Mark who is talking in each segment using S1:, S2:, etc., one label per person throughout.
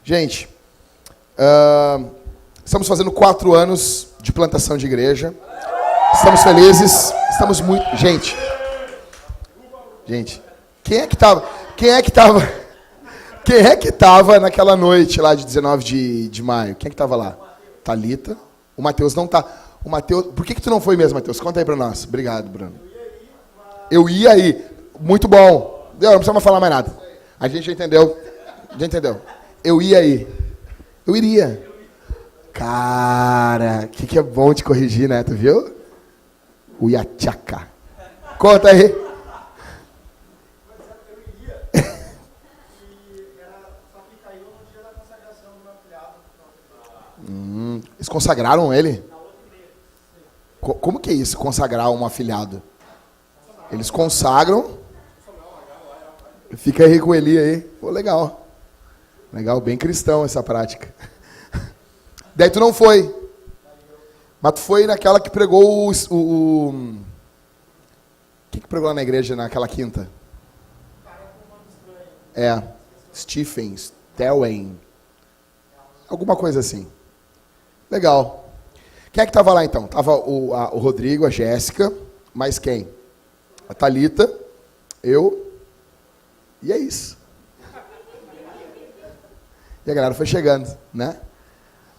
S1: Gente, estamos fazendo 4 anos de plantação de igreja. Estamos felizes, estamos muito... Gente, quem é que tava naquela noite lá de 19 de maio? Quem é que tava lá? Thalita. O Matheus não tá. O Matheus, por que tu não foi mesmo, Matheus? Conta aí pra nós. Obrigado, Bruno. Eu ia aí. Muito bom. Não precisa mais falar mais nada. A gente já entendeu. Eu ia aí. Eu iria. Cara, que é bom te corrigir, né? Tu viu? O Iachaka. Conta aí. Eles consagraram ele? Como que é isso, consagrar um afilhado? Eles consagram. Fica aí com Eli aí. Pô, legal. Legal, bem cristão essa prática. Daí tu não foi. Mas tu foi naquela que pregou Quem que pregou lá na igreja naquela quinta? Stephen, Stelwen. Alguma coisa assim. Legal. Quem é que estava lá então? Tava o Rodrigo, a Jéssica, mais quem? A Thalita, eu, e é isso. E a galera foi chegando, né?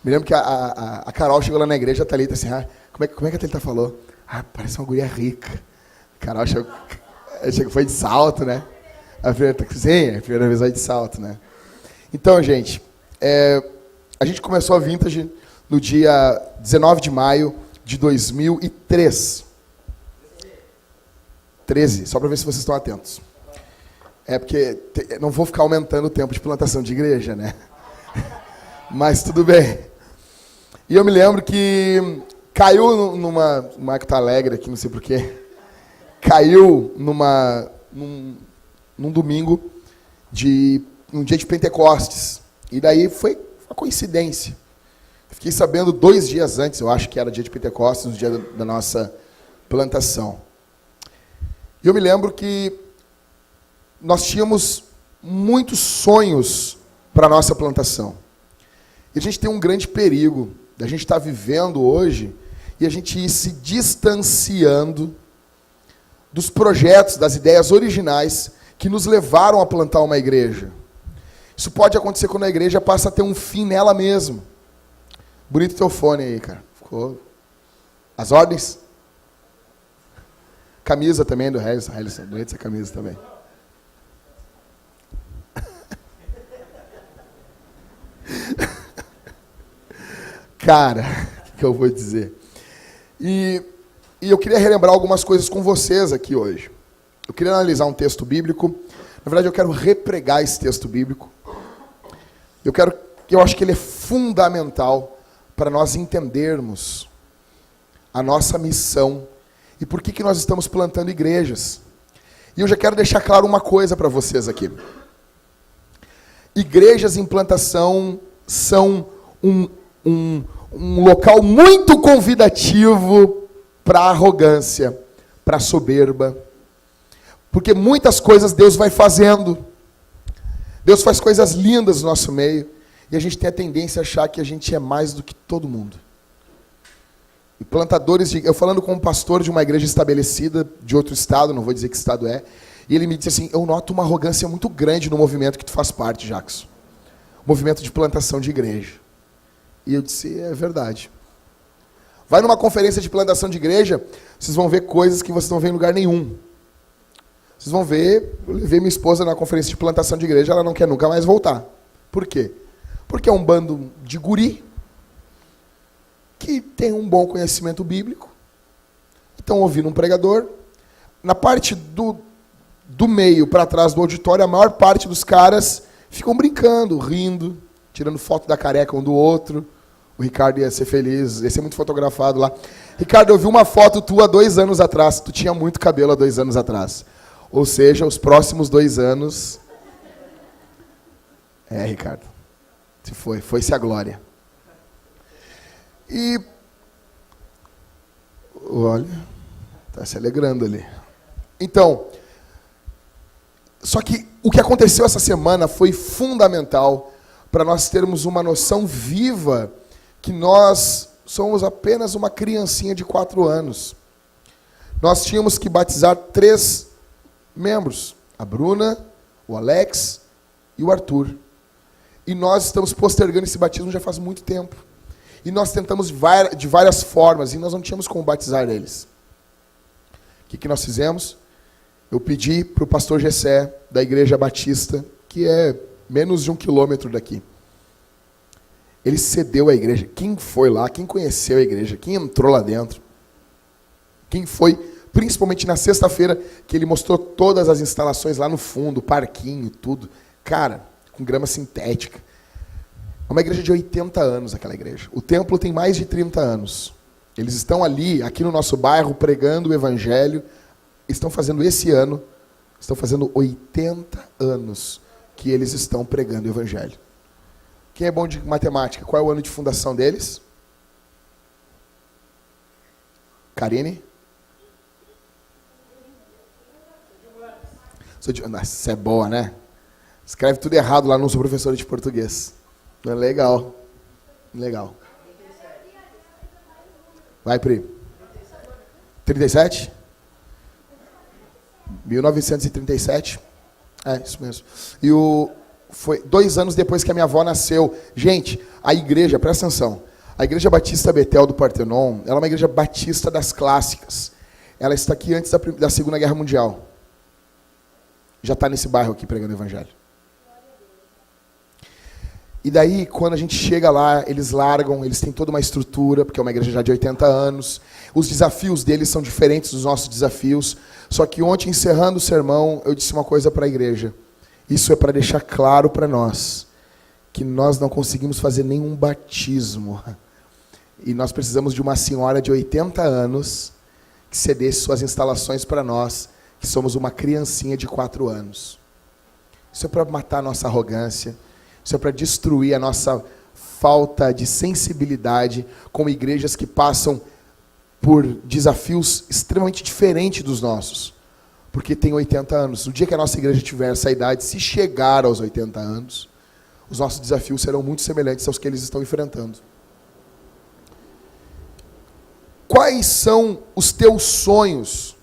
S1: Me lembro que a Carol chegou lá na igreja, a Thalita assim, como é que a Thalita falou? Parece uma guria rica. A Carol chegou, foi de salto, né? A primeira vez vai de salto, né? Então, gente, a gente começou a Vintage no dia 19 de maio de 2003. 13, só para ver se vocês estão atentos. Porque não vou ficar aumentando o tempo de plantação de igreja, né? Mas tudo bem. E eu me lembro que caiu numa... O Marco tá alegre aqui, não sei porquê. Caiu num domingo, num dia de Pentecostes. E daí foi uma coincidência. Fiquei sabendo 2 dias antes, eu acho que era dia de Pentecostes, no dia da nossa plantação. E eu me lembro que nós tínhamos muitos sonhos para a nossa plantação. E a gente tem um grande perigo da gente estar vivendo hoje e a gente ir se distanciando dos projetos, das ideias originais que nos levaram a plantar uma igreja. Isso pode acontecer quando a igreja passa a ter um fim nela mesma. Bonito teu fone aí, cara. Ficou. As ordens? Camisa também do Harrison. Bonita essa camisa também. Cara, o que eu vou dizer? E eu queria relembrar algumas coisas com vocês aqui hoje. Eu queria analisar um texto bíblico. Na verdade, eu quero repregar esse texto bíblico. Eu acho que ele é fundamental para nós entendermos a nossa missão e por que nós estamos plantando igrejas. E eu já quero deixar claro uma coisa para vocês aqui. Igrejas em plantação são um local muito convidativo para a arrogância, para a soberba. Porque muitas coisas Deus vai fazendo. Deus faz coisas lindas no nosso meio. E a gente tem a tendência a achar que a gente é mais do que todo mundo. E plantadores eu falando com um pastor de uma igreja estabelecida de outro estado, não vou dizer que estado é, e ele me disse assim, eu noto uma arrogância muito grande no movimento que tu faz parte, Jackson. Movimento de plantação de igreja. E eu disse, é verdade. Vai numa conferência de plantação de igreja, vocês vão ver coisas que vocês não vêem em lugar nenhum. Vocês vão ver, eu levei minha esposa na conferência de plantação de igreja, ela não quer nunca mais voltar. Por quê? Porque é um bando de guri, que tem um bom conhecimento bíblico, estão ouvindo um pregador. Na parte do meio para trás do auditório, a maior parte dos caras ficam brincando, rindo, tirando foto da careca um do outro. O Ricardo ia ser feliz, ia ser muito fotografado lá. Ricardo, eu vi uma foto tua há 2 anos atrás, tu tinha muito cabelo há 2 anos atrás. Ou seja, os próximos 2 anos... Ricardo, foi-se a glória. E, olha, está se alegrando ali. Então, só que o que aconteceu essa semana foi fundamental para nós termos uma noção viva que nós somos apenas uma criancinha de 4 anos. Nós tínhamos que batizar 3 membros, a Bruna, o Alex e o Arthur. E nós estamos postergando esse batismo já faz muito tempo. E nós tentamos de várias formas, e nós não tínhamos como batizar eles. O que nós fizemos? Eu pedi para o pastor Gessé, da Igreja Batista, que é menos de 1 quilômetro daqui. Ele cedeu a igreja. Quem foi lá? Quem conheceu a igreja? Quem entrou lá dentro? Quem foi, principalmente na sexta-feira, que ele mostrou todas as instalações lá no fundo, parquinho, tudo. Cara, com grama sintética. É uma igreja de 80 anos, aquela igreja. O templo tem mais de 30 anos. Eles estão ali, aqui no nosso bairro, pregando o evangelho. Estão fazendo esse ano, estão fazendo 80 anos que eles estão pregando o evangelho. Quem é bom de matemática? Qual é o ano de fundação deles? Karine? Nossa, é boa, né? Escreve tudo errado lá, não sou professor de português. É legal. Legal. Vai, Pri. 37? 1937. É, isso mesmo. E foi 2 anos depois que a minha avó nasceu. Gente, a igreja, presta atenção. A Igreja Batista Betel do Partenon, ela é uma igreja batista das clássicas. Ela está aqui antes da Segunda Guerra Mundial. Já está nesse bairro aqui pregando o evangelho. E daí, quando a gente chega lá, eles largam, eles têm toda uma estrutura, porque é uma igreja já de 80 anos. Os desafios deles são diferentes dos nossos desafios. Só que ontem, encerrando o sermão, eu disse uma coisa para a igreja. Isso é para deixar claro para nós, que nós não conseguimos fazer nenhum batismo. E nós precisamos de uma senhora de 80 anos que cedesse suas instalações para nós, que somos uma criancinha de 4 anos. Isso é para matar a nossa arrogância. Isso é para destruir a nossa falta de sensibilidade como igrejas que passam por desafios extremamente diferentes dos nossos. Porque tem 80 anos. No dia que a nossa igreja tiver essa idade, se chegar aos 80 anos, os nossos desafios serão muito semelhantes aos que eles estão enfrentando. Quais são os teus sonhos?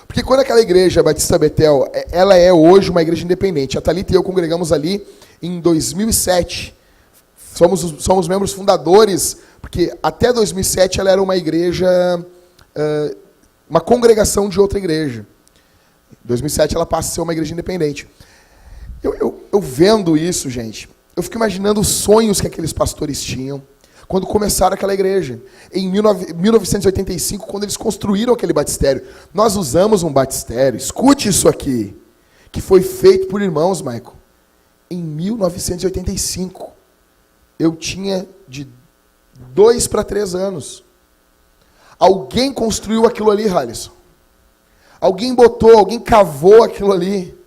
S1: Porque quando aquela igreja Batista Betel, ela é hoje uma igreja independente. A Thalita e eu congregamos ali em 2007. Somos membros fundadores, porque até 2007 ela era uma igreja, uma congregação de outra igreja. Em 2007 ela passa a ser uma igreja independente. Eu vendo isso, gente, eu fico imaginando os sonhos que aqueles pastores tinham quando começaram aquela igreja. Em 1985, quando eles construíram aquele batistério. Nós usamos um batistério, escute isso aqui, que foi feito por irmãos, Michael, em 1985. Eu tinha de 2 para 3 anos. Alguém construiu aquilo ali, Halisson. Alguém botou, alguém cavou aquilo ali.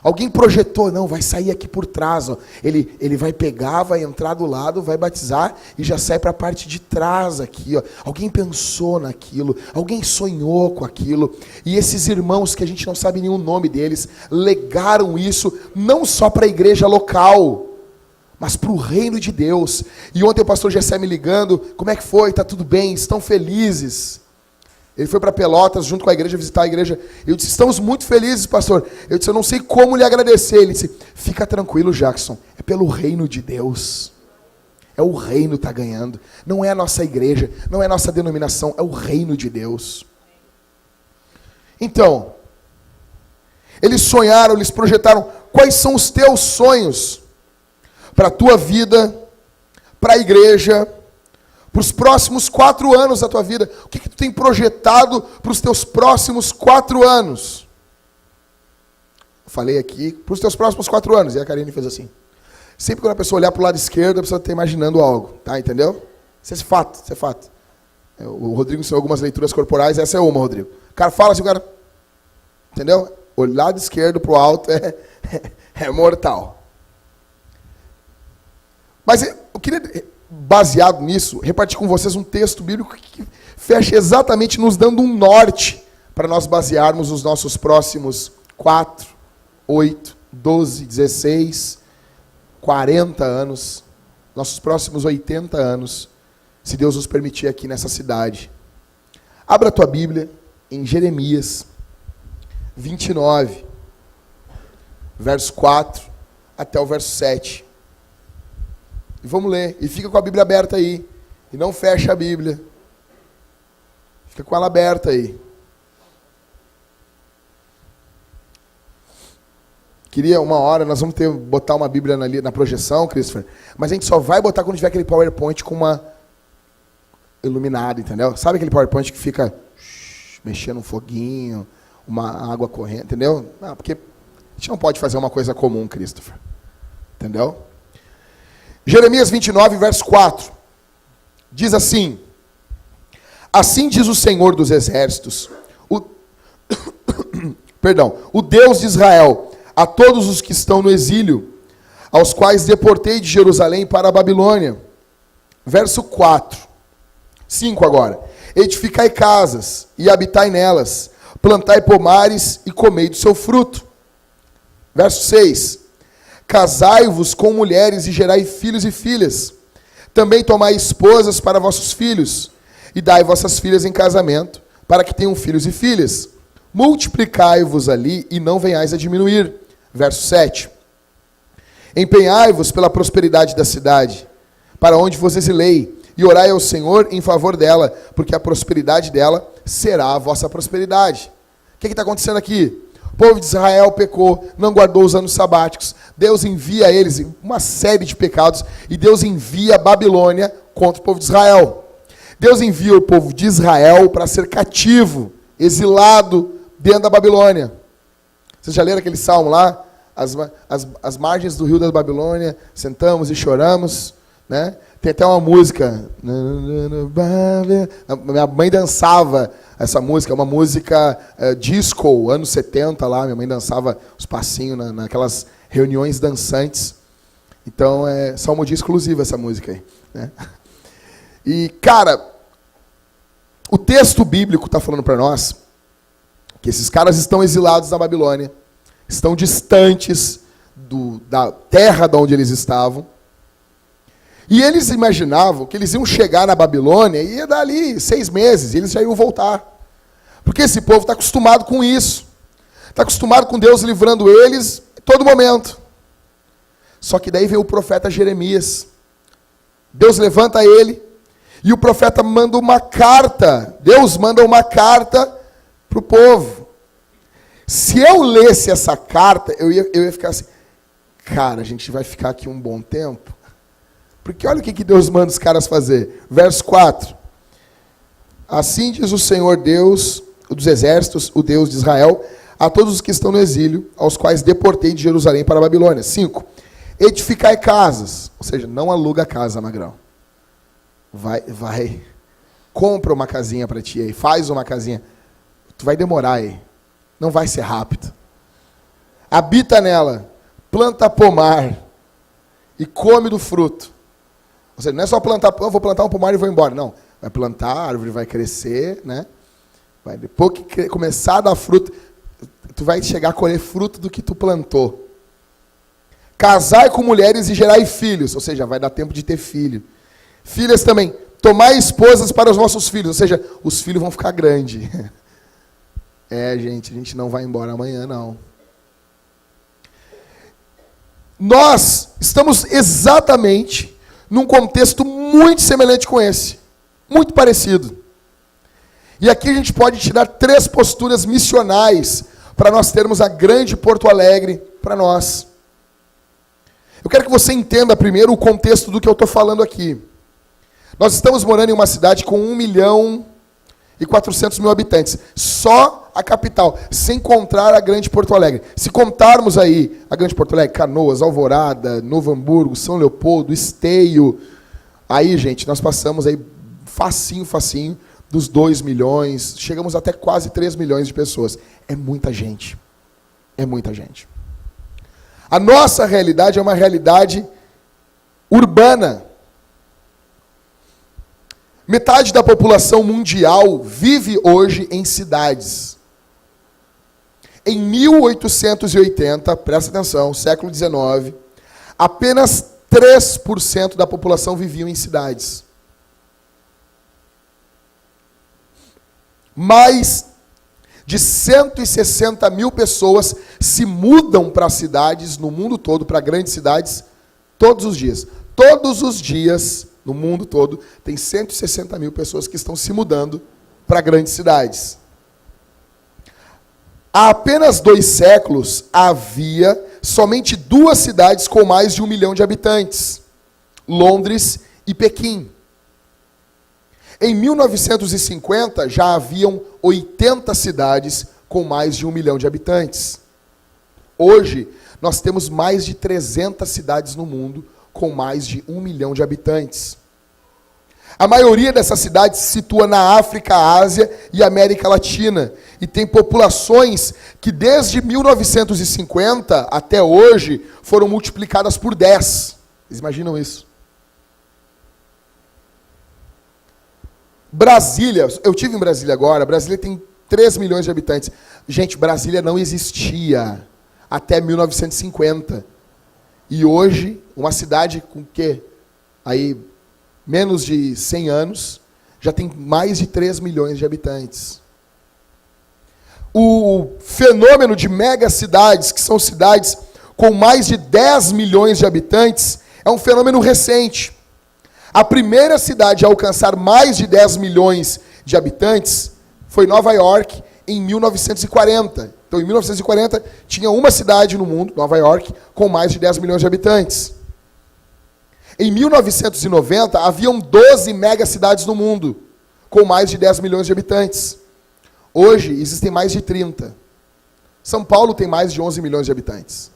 S1: Alguém projetou, não, vai sair aqui por trás. Ó. Ele vai pegar, vai entrar do lado, vai batizar e já sai para a parte de trás aqui. Ó. Alguém pensou naquilo, alguém sonhou com aquilo. E esses irmãos, que a gente não sabe nenhum nome deles, legaram isso não só para a igreja local, mas para o reino de Deus. E ontem o pastor Gessé me ligando, como é que foi? Está tudo bem? Estão felizes? Ele foi para Pelotas junto com a igreja, visitar a igreja. Eu disse, estamos muito felizes, pastor. Eu disse, eu não sei como lhe agradecer. Ele disse, fica tranquilo, Jackson, é pelo reino de Deus. É o reino que está ganhando. Não é a nossa igreja, não é a nossa denominação, é o reino de Deus. Então, eles sonharam, eles projetaram. Quais são os teus sonhos para a tua vida, para a igreja, para os próximos 4 anos da tua vida? O que tu tem projetado para os teus próximos 4 anos? Eu falei aqui, para os teus próximos 4 anos. E a Karine fez assim. Sempre quando a pessoa olhar para o lado esquerdo, a pessoa está imaginando algo. Tá, entendeu? Isso é fato, isso é fato. O Rodrigo ensinou algumas leituras corporais, essa é uma, Rodrigo. O cara fala assim, o cara... Entendeu? O lado esquerdo para o alto é mortal. Mas eu queria, baseado nisso, repartir com vocês um texto bíblico que fecha exatamente nos dando um norte para nós basearmos os nossos próximos 4, 8, 12, 16, 40 anos, nossos próximos 80 anos, se Deus nos permitir aqui nessa cidade. Abra a tua Bíblia em Jeremias 29, verso 4 até o verso 7. E vamos ler. E fica com a Bíblia aberta aí. E não fecha a Bíblia. Fica com ela aberta aí. Queria uma hora, nós vamos botar uma Bíblia na projeção, Christopher. Mas a gente só vai botar quando tiver aquele PowerPoint com uma iluminada, entendeu? Sabe aquele PowerPoint que fica mexendo um foguinho, uma água correndo, entendeu? Não, porque a gente não pode fazer uma coisa comum, Christopher. Entendeu? Jeremias 29, verso 4. Diz assim: assim diz o Senhor dos Exércitos, o Deus de Israel, a todos os que estão no exílio, aos quais deportei de Jerusalém para a Babilônia. Verso 4. 5 agora. Edificai casas e habitai nelas, plantai pomares e comei do seu fruto. Verso 6. Casai-vos com mulheres e gerai filhos e filhas. Também tomai esposas para vossos filhos, e dai vossas filhas em casamento, para que tenham filhos e filhas. Multiplicai-vos ali e não venhais a diminuir. Verso 7. Empenhai-vos pela prosperidade da cidade, para onde vos exilei, e orai ao Senhor em favor dela, porque a prosperidade dela será a vossa prosperidade. O que está acontecendo aqui? O povo de Israel pecou, não guardou os anos sabáticos. Deus envia a eles uma série de pecados, e Deus envia a Babilônia contra o povo de Israel. Deus envia o povo de Israel para ser cativo, exilado dentro da Babilônia. Vocês já leram aquele salmo lá? As margens do rio da Babilônia, sentamos e choramos, né? Tem até uma música. Minha mãe dançava essa música, uma música disco, anos 70 lá. Minha mãe dançava os passinhos naquelas reuniões dançantes. Então é salmodia exclusiva essa música aí, né? E, cara, o texto bíblico está falando para nós que esses caras estão exilados na Babilônia, estão distantes da terra de onde eles estavam. E eles imaginavam que eles iam chegar na Babilônia e ia dar ali 6 meses, e eles já iam voltar. Porque esse povo está acostumado com isso. Está acostumado com Deus livrando eles em todo momento. Só que daí vem o profeta Jeremias. Deus levanta ele, e o profeta manda uma carta. Deus manda uma carta para o povo. Se eu lesse essa carta, eu ia ficar assim, cara, a gente vai ficar aqui um bom tempo. Porque olha o que Deus manda os caras fazer. Verso 4. Assim diz o Senhor Deus, o dos exércitos, o Deus de Israel, a todos os que estão no exílio, aos quais deportei de Jerusalém para a Babilônia. 5. Edificai casas. Ou seja, não aluga casa, magrão. Vai. Compra uma casinha para ti aí. Faz uma casinha. Tu vai demorar aí. Não vai ser rápido. Habita nela. Planta pomar. E come do fruto. Ou seja, não é só plantar, eu vou plantar um pomar e vou embora. Não, vai plantar, a árvore vai crescer, né? Depois que começar a dar fruto, tu vai chegar a colher fruto do que tu plantou. Casai com mulheres e gerai filhos, ou seja, vai dar tempo de ter filho. Filhas também, tomai esposas para os vossos filhos, ou seja, os filhos vão ficar grandes. Gente, a gente não vai embora amanhã, não. Nós estamos exatamente num contexto muito semelhante com esse, muito parecido. E aqui a gente pode tirar 3 posturas missionais para nós termos a grande Porto Alegre para nós. Eu quero que você entenda primeiro o contexto do que eu estou falando aqui. Nós estamos morando em uma cidade com 1.400.000 habitantes. Só a capital, sem contar a grande Porto Alegre. Se contarmos aí a grande Porto Alegre, Canoas, Alvorada, Novo Hamburgo, São Leopoldo, Esteio, aí, gente, nós passamos aí facinho dos 2 milhões, chegamos até quase 3 milhões de pessoas. É muita gente. É muita gente. A nossa realidade é uma realidade urbana. Metade da população mundial vive hoje em cidades. Em 1880, presta atenção, século XIX, apenas 3% da população vivia em cidades. Mais de 160 mil pessoas se mudam para cidades no mundo todo, para grandes cidades, todos os dias. Todos os dias, no mundo todo, tem 160 mil pessoas que estão se mudando para grandes cidades. Há apenas 2 séculos, havia somente 2 cidades com mais de 1 milhão de habitantes: Londres e Pequim. Em 1950, já haviam 80 cidades com mais de 1 milhão de habitantes. Hoje, nós temos mais de 300 cidades no mundo com mais de 1 milhão de habitantes. A maioria dessas cidades se situa na África, Ásia e América Latina, e tem populações que desde 1950 até hoje foram multiplicadas por 10. Vocês imaginam isso? Brasília, eu estive em Brasília agora, Brasília tem 3 milhões de habitantes. Gente, Brasília não existia até 1950. E hoje, uma cidade com quê? Aí, menos de 100 anos, já tem mais de 3 milhões de habitantes. O fenômeno de megacidades, que são cidades com mais de 10 milhões de habitantes, é um fenômeno recente. A primeira cidade a alcançar mais de 10 milhões de habitantes foi Nova York, em 1940. Então, em 1940, tinha uma cidade no mundo, Nova York, com mais de 10 milhões de habitantes. Em 1990, haviam 12 megacidades no mundo, com mais de 10 milhões de habitantes. Hoje, existem mais de 30. São Paulo tem mais de 11 milhões de habitantes.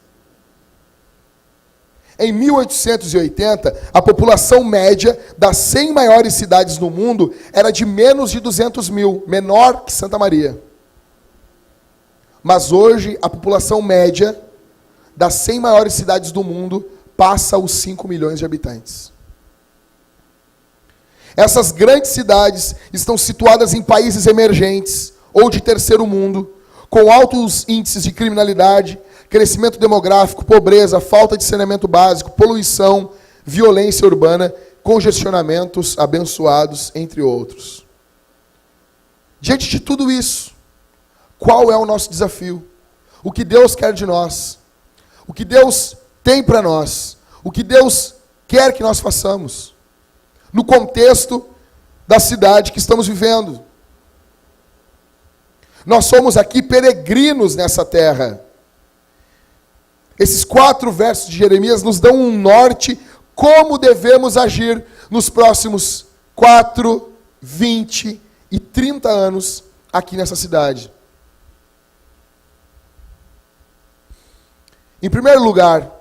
S1: Em 1880, a população média das 100 maiores cidades do mundo era de menos de 200 mil, menor que Santa Maria. Mas hoje, a população média das 100 maiores cidades do mundo passa os 5 milhões de habitantes. Essas grandes cidades estão situadas em países emergentes ou de terceiro mundo, com altos índices de criminalidade, crescimento demográfico, pobreza, falta de saneamento básico, poluição, violência urbana, congestionamentos abençoados, entre outros. Diante de tudo isso, qual é o nosso desafio? O que Deus quer de nós? O que Deus tem para nós? O que Deus quer que nós façamos? No contexto da cidade que estamos vivendo. Nós somos aqui peregrinos nessa terra. Esses 4 versos de Jeremias nos dão um norte como devemos agir nos próximos 4, 20 e 30 anos aqui nessa cidade. Em primeiro lugar,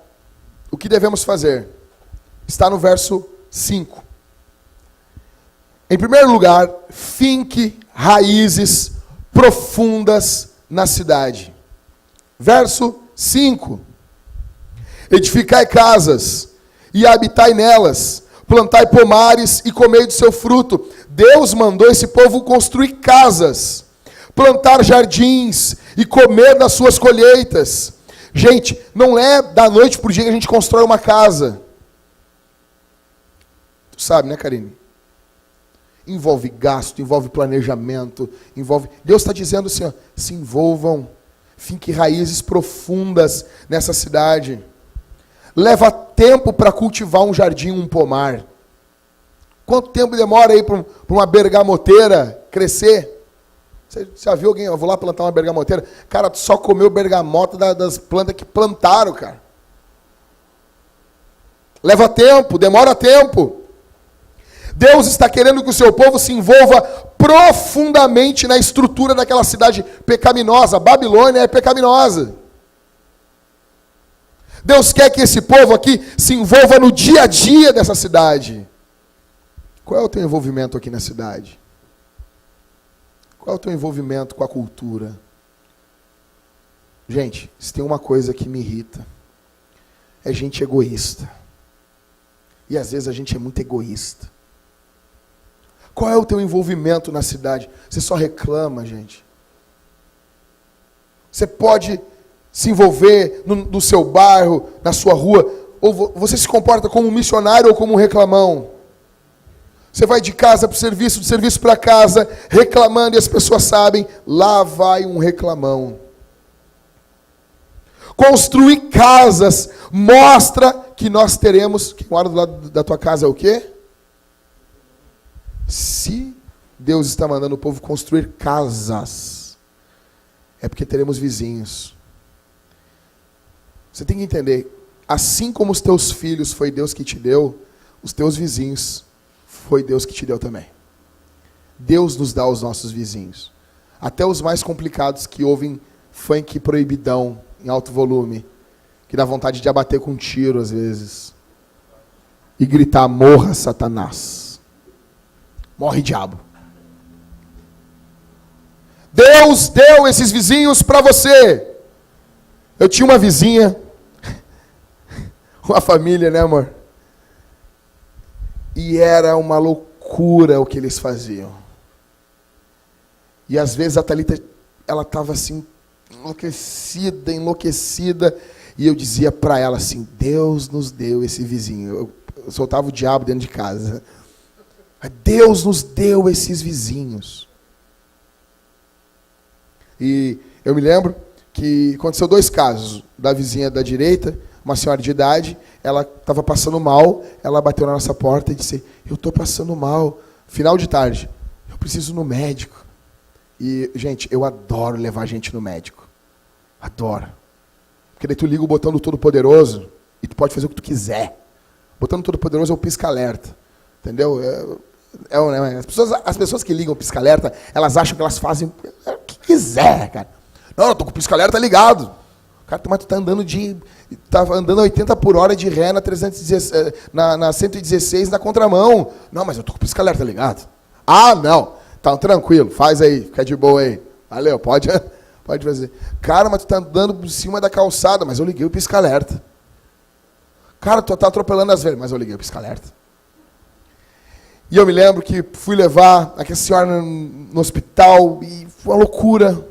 S1: o que devemos fazer? Está no verso 5. Em primeiro lugar, finque raízes profundas na cidade. Verso 5. Edificai casas e habitai nelas, plantai pomares e comei do seu fruto. Deus mandou esse povo construir casas, plantar jardins e comer das suas colheitas, Gente, não é da noite para o dia que a gente constrói uma casa. Tu sabe, né, Karine? Envolve gasto, envolve planejamento, envolve... Deus está dizendo assim, ó, se envolvam, finque raízes profundas nessa cidade. Leva tempo para cultivar um jardim, um pomar. Quanto tempo demora aí para uma bergamoteira crescer? Você já viu alguém? Eu vou lá plantar uma bergamoteira. Cara, tu só comeu bergamota das plantas que plantaram, cara. Leva tempo, demora tempo. Deus está querendo que o seu povo se envolva profundamente na estrutura daquela cidade pecaminosa. Babilônia é pecaminosa. Deus quer que esse povo aqui se envolva no dia a dia dessa cidade. Qual é o teu envolvimento aqui na cidade? Qual é o teu envolvimento com a cultura? Gente, se tem uma coisa que me irrita, é gente egoísta. E às vezes a gente é muito egoísta. Qual é o teu envolvimento na cidade? Você só reclama, gente. Você pode se envolver no seu bairro, na sua rua, ou você se comporta como um missionário ou como um reclamão. Você vai de casa para o serviço, de serviço para casa, reclamando, e as pessoas sabem, lá vai um reclamão. Construir casas mostra que nós teremos, quem mora do lado da tua casa é o quê? Se Deus está mandando o povo construir casas, é porque teremos vizinhos. Você tem que entender, assim como os teus filhos foi Deus que te deu, os teus vizinhos foi Deus que te deu também. Deus nos dá os nossos vizinhos. Até os mais complicados que ouvem funk proibidão em alto volume, que dá vontade de abater com um tiro às vezes. E gritar, morra Satanás. Morre diabo. Deus deu esses vizinhos para você. Eu tinha uma vizinha, uma família, né, amor? E era uma loucura o que eles faziam. E às vezes a Thalita, ela estava assim, enlouquecida. E eu dizia para ela assim, Deus nos deu esse vizinho. Eu soltava o diabo dentro de casa. Deus nos deu esses vizinhos. E eu me lembro que aconteceu 2 casos. Da vizinha da direita, uma senhora de idade, ela estava passando mal, ela bateu na nossa porta e disse, eu estou passando mal, final de tarde, eu preciso ir no médico. E, gente, eu adoro levar gente no médico. Adoro. Porque daí tu liga o botão do Todo-Poderoso e tu pode fazer o que tu quiser. O botão do Todo-Poderoso é o pisca-alerta. Entendeu? As pessoas que ligam o pisca-alerta, elas acham que elas fazem o que quiser, cara. Não, eu tô com o pisca-alerta ligado. Cara, mas tu tá andando a 80 por hora de ré na 116 na contramão. Não, mas eu tô com o pisca-alerta ligado. Ah, não. Tá tranquilo, faz aí, fica de boa aí. Valeu, pode fazer. Cara, mas tu tá andando por cima da calçada, mas eu liguei o pisca-alerta. Cara, tu tá atropelando as velhas, mas eu liguei o pisca-alerta. E eu me lembro que fui levar aquela senhora no hospital e foi uma loucura.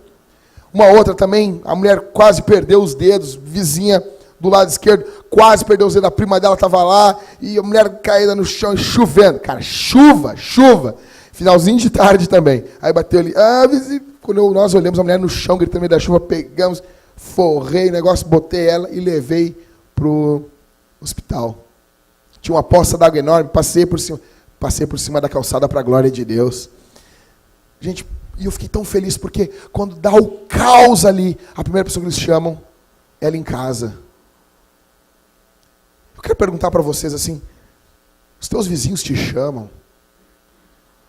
S1: Uma outra também, a mulher quase perdeu os dedos, vizinha do lado esquerdo, quase perdeu os dedos, a prima dela estava lá, e a mulher caída no chão, chovendo. Cara, chuva. Finalzinho de tarde também. Aí bateu ali, quando nós olhamos a mulher no chão, gritando no meio da chuva, pegamos, forrei o negócio, botei ela e levei para o hospital. Tinha uma poça d'água enorme, passei por cima da calçada para a glória de Deus. Gente, e eu fiquei tão feliz, porque quando dá o caos ali, a primeira pessoa que eles chamam é ela em casa. Eu quero perguntar para vocês assim, os teus vizinhos te chamam?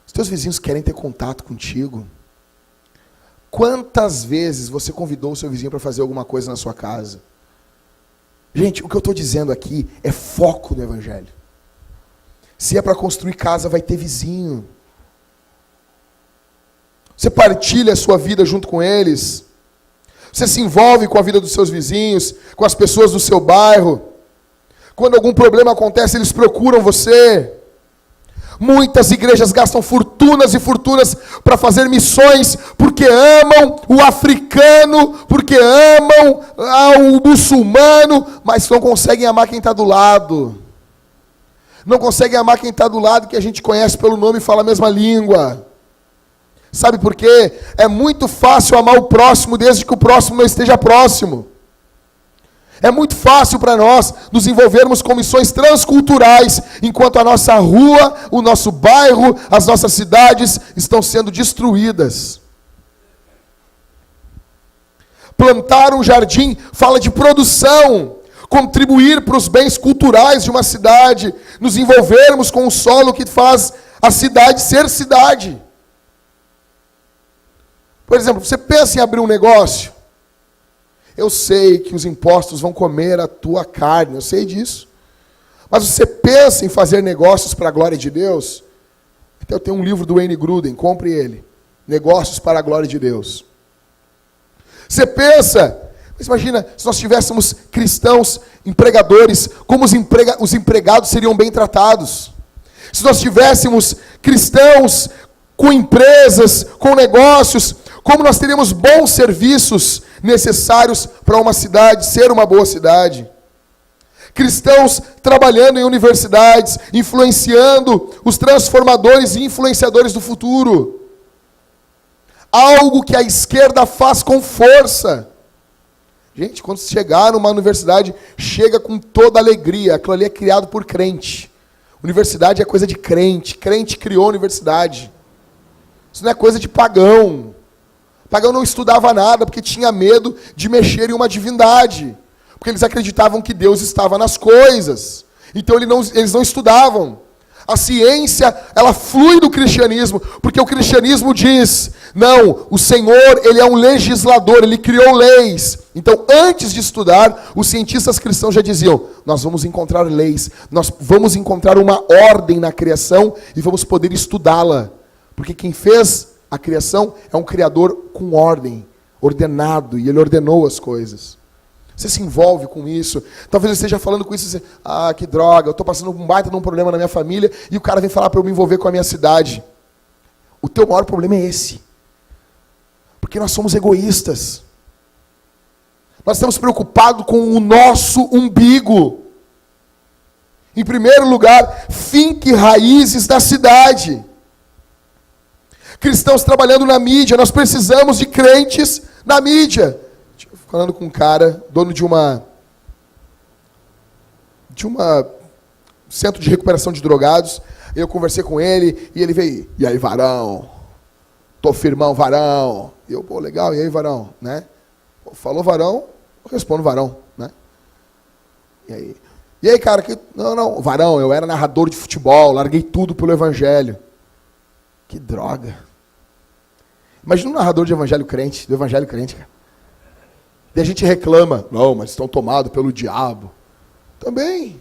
S1: Os teus vizinhos querem ter contato contigo? Quantas vezes você convidou o seu vizinho para fazer alguma coisa na sua casa? Gente, o que eu estou dizendo aqui é foco no Evangelho. Se é para construir casa, vai ter vizinho. Você partilha a sua vida junto com eles. Você se envolve com a vida dos seus vizinhos, com as pessoas do seu bairro. Quando algum problema acontece, eles procuram você. Muitas igrejas gastam fortunas e fortunas para fazer missões, porque amam o africano, porque amam o muçulmano, mas não conseguem amar quem está do lado. Não conseguem amar quem está do lado, que a gente conhece pelo nome e fala a mesma língua. Sabe por quê? É muito fácil amar o próximo desde que o próximo não esteja próximo. É muito fácil para nós nos envolvermos com missões transculturais, enquanto a nossa rua, o nosso bairro, as nossas cidades estão sendo destruídas. Plantar um jardim fala de produção, contribuir para os bens culturais de uma cidade, nos envolvermos com o solo que faz a cidade ser cidade. Por exemplo, você pensa em abrir um negócio? Eu sei que os impostos vão comer a tua carne, eu sei disso. Mas você pensa em fazer negócios para a glória de Deus? Então eu tenho um livro do Wayne Grudem, compre ele. Negócios para a glória de Deus. Você pensa, mas imagina, se nós tivéssemos cristãos empregadores, como os empregados seriam bem tratados. Se nós tivéssemos cristãos com empresas, com negócios, como nós teríamos bons serviços necessários para uma cidade ser uma boa cidade. Cristãos trabalhando em universidades, influenciando os transformadores e influenciadores do futuro. Algo que a esquerda faz com força. Gente, quando você chegar numa universidade, chega com toda alegria. Aquilo ali é criado por crente. Universidade é coisa de crente. Crente criou a universidade. Isso não é coisa de pagão. Pagão não estudava nada porque tinha medo de mexer em uma divindade. Porque eles acreditavam que Deus estava nas coisas. Então eles não estudavam. A ciência, ela flui do cristianismo, porque o cristianismo diz, não, o Senhor, Ele é um legislador, Ele criou leis. Então, antes de estudar, os cientistas cristãos já diziam, nós vamos encontrar leis, nós vamos encontrar uma ordem na criação e vamos poder estudá-la. Porque quem fez a criação é um criador com ordem, ordenado, e Ele ordenou as coisas. Você se envolve com isso. Talvez eu esteja falando com isso e você, que droga, eu estou passando um baita de um problema na minha família e o cara vem falar para eu me envolver com a minha cidade. O teu maior problema é esse. Porque nós somos egoístas. Nós estamos preocupados com o nosso umbigo. Em primeiro lugar, finque raízes da cidade. Cristãos trabalhando na mídia, nós precisamos de crentes na mídia. Falando com um cara, dono de uma centro de recuperação de drogados. Eu conversei com ele e ele veio, e aí, varão? Tô firmão, varão. E eu, legal, e aí, varão? Né? Falou varão, eu respondo varão, né? E aí, cara, não, varão, eu era narrador de futebol, larguei tudo pelo evangelho. Que droga. Imagina um narrador de evangelho crente, do evangelho crente, cara. E a gente reclama, não, mas estão tomados pelo diabo. Também.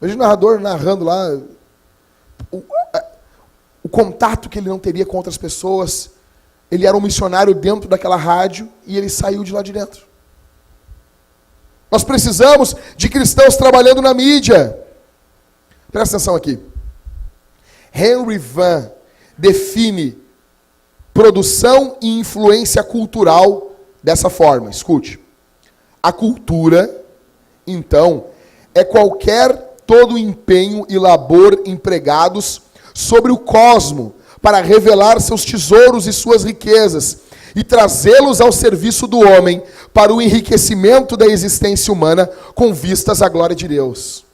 S1: Imagina o narrador narrando lá o contato que ele não teria com outras pessoas. Ele era um missionário dentro daquela rádio e ele saiu de lá de dentro. Nós precisamos de cristãos trabalhando na mídia. Presta atenção aqui. Henry Van define produção e influência cultural dessa forma, escute. A cultura, então, é todo empenho e labor empregados sobre o cosmo para revelar seus tesouros e suas riquezas e trazê-los ao serviço do homem para o enriquecimento da existência humana com vistas à glória de Deus.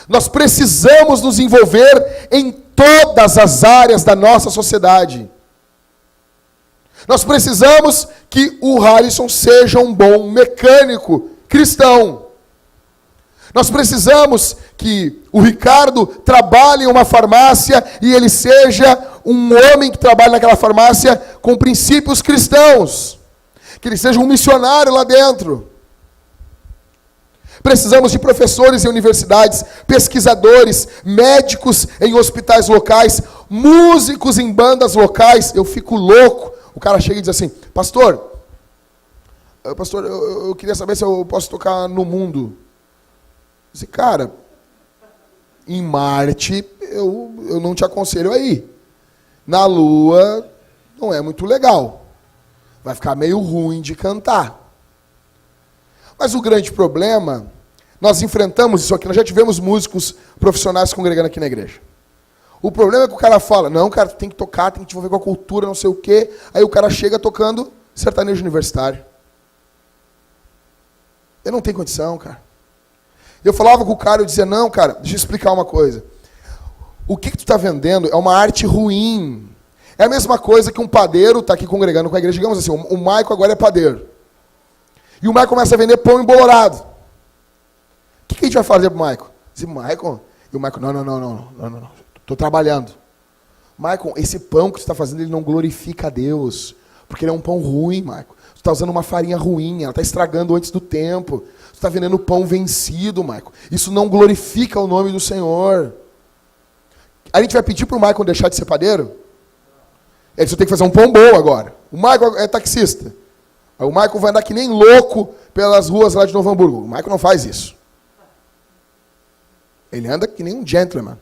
S1: Nós precisamos nos envolver em todas as áreas da nossa sociedade. Nós precisamos que o Harrison seja um bom mecânico cristão. Nós precisamos que o Ricardo trabalhe em uma farmácia e ele seja um homem que trabalhe naquela farmácia com princípios cristãos. Que ele seja um missionário lá dentro. Precisamos de professores em universidades, pesquisadores, médicos em hospitais locais, músicos em bandas locais. Eu fico louco. O cara chega e diz assim, pastor, eu queria saber se eu posso tocar no mundo. Eu disse, cara, em Marte eu não te aconselho a ir. Na Lua não é muito legal. vai ficar meio ruim de cantar. Mas o grande problema, nós enfrentamos isso aqui, nós já tivemos músicos profissionais congregando aqui na igreja. O problema é que o cara fala, não, cara, tu tem que tocar, tem que te envolver com a cultura, não sei o quê. Aí o cara chega tocando sertanejo universitário. Eu não tenho condição, cara. Eu falava com o cara, eu dizia, não, cara, deixa eu explicar uma coisa. O que tu está vendendo é uma arte ruim. É a mesma coisa que um padeiro está aqui congregando com a igreja. Digamos assim, o Maico agora é padeiro. E o Maico começa a vender pão embolorado. O que a gente vai fazer pro Maico? Diz, Maico? E o Maico, não. Estou trabalhando. Maico, esse pão que tu está fazendo, ele não glorifica a Deus. Porque ele é um pão ruim, Maico. Tu está usando uma farinha ruim, ela está estragando antes do tempo. Tu está vendendo pão vencido, Maico. Isso não glorifica o nome do Senhor. A gente vai pedir para o Maico deixar de ser padeiro? Ele só tem que fazer um pão bom agora. O Maico é taxista. Aí o Maico vai andar que nem louco pelas ruas lá de Novo Hamburgo. O Maico não faz isso. Ele anda que nem um gentleman.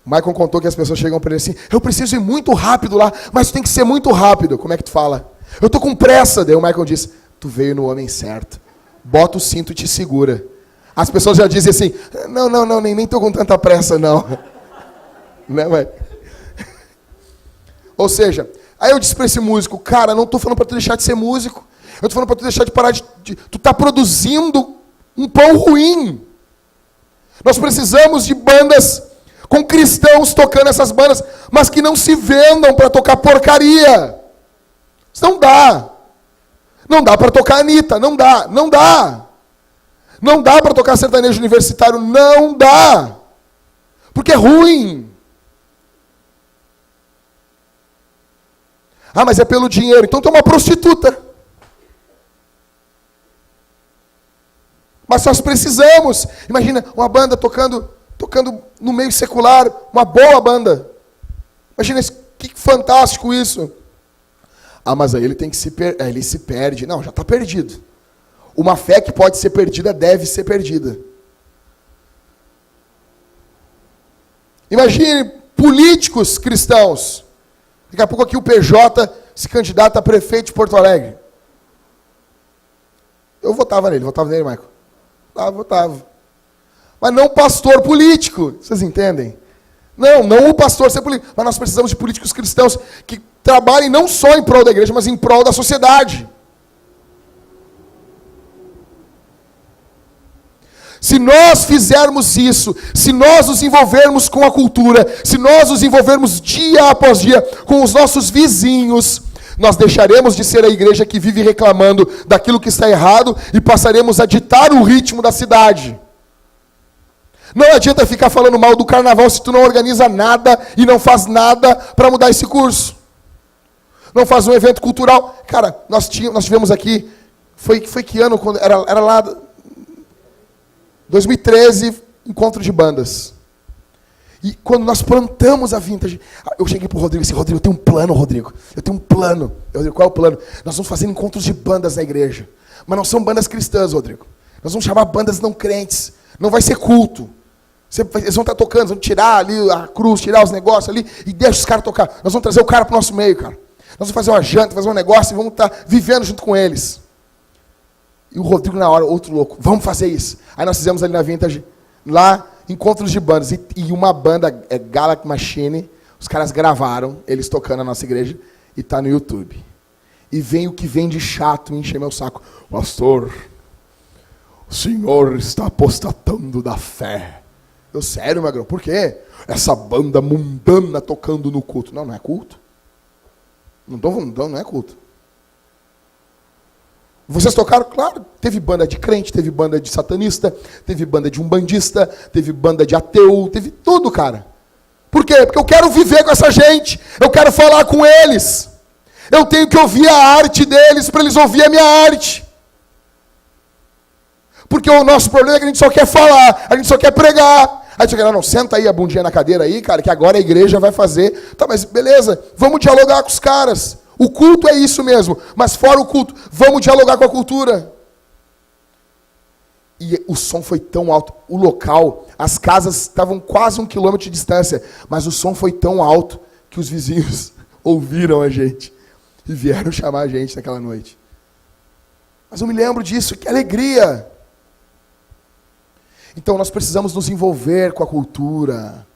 S1: O Maicon contou que as pessoas chegam para ele assim, eu preciso ir muito rápido lá, mas tem que ser muito rápido. Como é que tu fala? Eu estou com pressa. Daí o Maicon diz, tu veio no homem certo. Bota o cinto e te segura. As pessoas já dizem assim, não, nem estou com tanta pressa, não. Né, mas... Ou seja, aí eu disse para esse músico, cara, não estou falando para tu deixar de ser músico. Eu estou falando para tu deixar de parar de... Tu está produzindo um pão ruim. Nós precisamos de bandas com cristãos tocando essas bandas, mas que não se vendam para tocar porcaria. Isso não dá. Não dá para tocar Anitta, não dá. Não dá para tocar sertanejo universitário, não dá. Porque é ruim. Ah, mas é pelo dinheiro, então tu é uma prostituta. Mas nós precisamos. Imagina uma banda tocando no meio secular, uma boa banda. Imagina que fantástico isso. Ah, mas aí ele tem que ele se perde. Não, já está perdido. Uma fé que pode ser perdida deve ser perdida. Imagine políticos cristãos. Daqui a pouco aqui o PJ se candidata a prefeito de Porto Alegre. Eu votava nele, Michael. Votava. Mas não pastor político. Vocês entendem? Não o pastor ser político. Mas nós precisamos de políticos cristãos que trabalhem não só em prol da igreja, mas em prol da sociedade. Se nós fizermos isso, se nós nos envolvermos com a cultura, se nós nos envolvermos dia após dia com os nossos vizinhos, nós deixaremos de ser a igreja que vive reclamando daquilo que está errado e passaremos a ditar o ritmo da cidade. Não adianta ficar falando mal do carnaval se tu não organiza nada e não faz nada para mudar esse curso. Não faz um evento cultural. Cara, nós tivemos aqui, foi que ano? Quando era lá, 2013, encontro de bandas. E quando nós plantamos a Vintage, eu cheguei pro Rodrigo e disse, Rodrigo, eu tenho um plano, Rodrigo. Eu tenho um plano. Eu digo, qual é o plano? Nós vamos fazer encontros de bandas na igreja. Mas não são bandas cristãs, Rodrigo. Nós vamos chamar bandas não crentes. Não vai ser culto. Eles vão estar tocando, vão tirar ali a cruz, tirar os negócios ali e deixa os caras tocar. Nós vamos trazer o cara pro nosso meio, cara. Nós vamos fazer uma janta, fazer um negócio e vamos estar vivendo junto com eles. E o Rodrigo na hora, outro louco, vamos fazer isso. Aí nós fizemos ali na Vintage, lá, encontros de bandas. E uma banda, Galaxy Machine, os caras gravaram, eles tocando na nossa igreja, e está no YouTube. E vem o que vem de chato me encher meu saco. Pastor, o senhor está apostatando da fé. Eu, sério, Magrão, por quê? Essa banda mundana tocando no culto. Não é culto. Não é culto. Vocês tocaram? Claro. Teve banda de crente, teve banda de satanista, teve banda de umbandista, teve banda de ateu, teve tudo, cara. Por quê? Porque eu quero viver com essa gente. Eu quero falar com eles. Eu tenho que ouvir a arte deles para eles ouvir a minha arte. Porque o nosso problema é que a gente só quer falar, a gente só quer pregar. Aí você quer, não, senta aí a bundinha na cadeira aí, cara, que agora a igreja vai fazer. Tá, mas beleza, vamos dialogar com os caras. O culto é isso mesmo, mas fora o culto, vamos dialogar com a cultura. E o som foi tão alto, o local, as casas estavam quase 1 quilômetro de distância, mas o som foi tão alto que os vizinhos ouviram a gente e vieram chamar a gente naquela noite. Mas eu me lembro disso, que alegria! Então nós precisamos nos envolver com a cultura.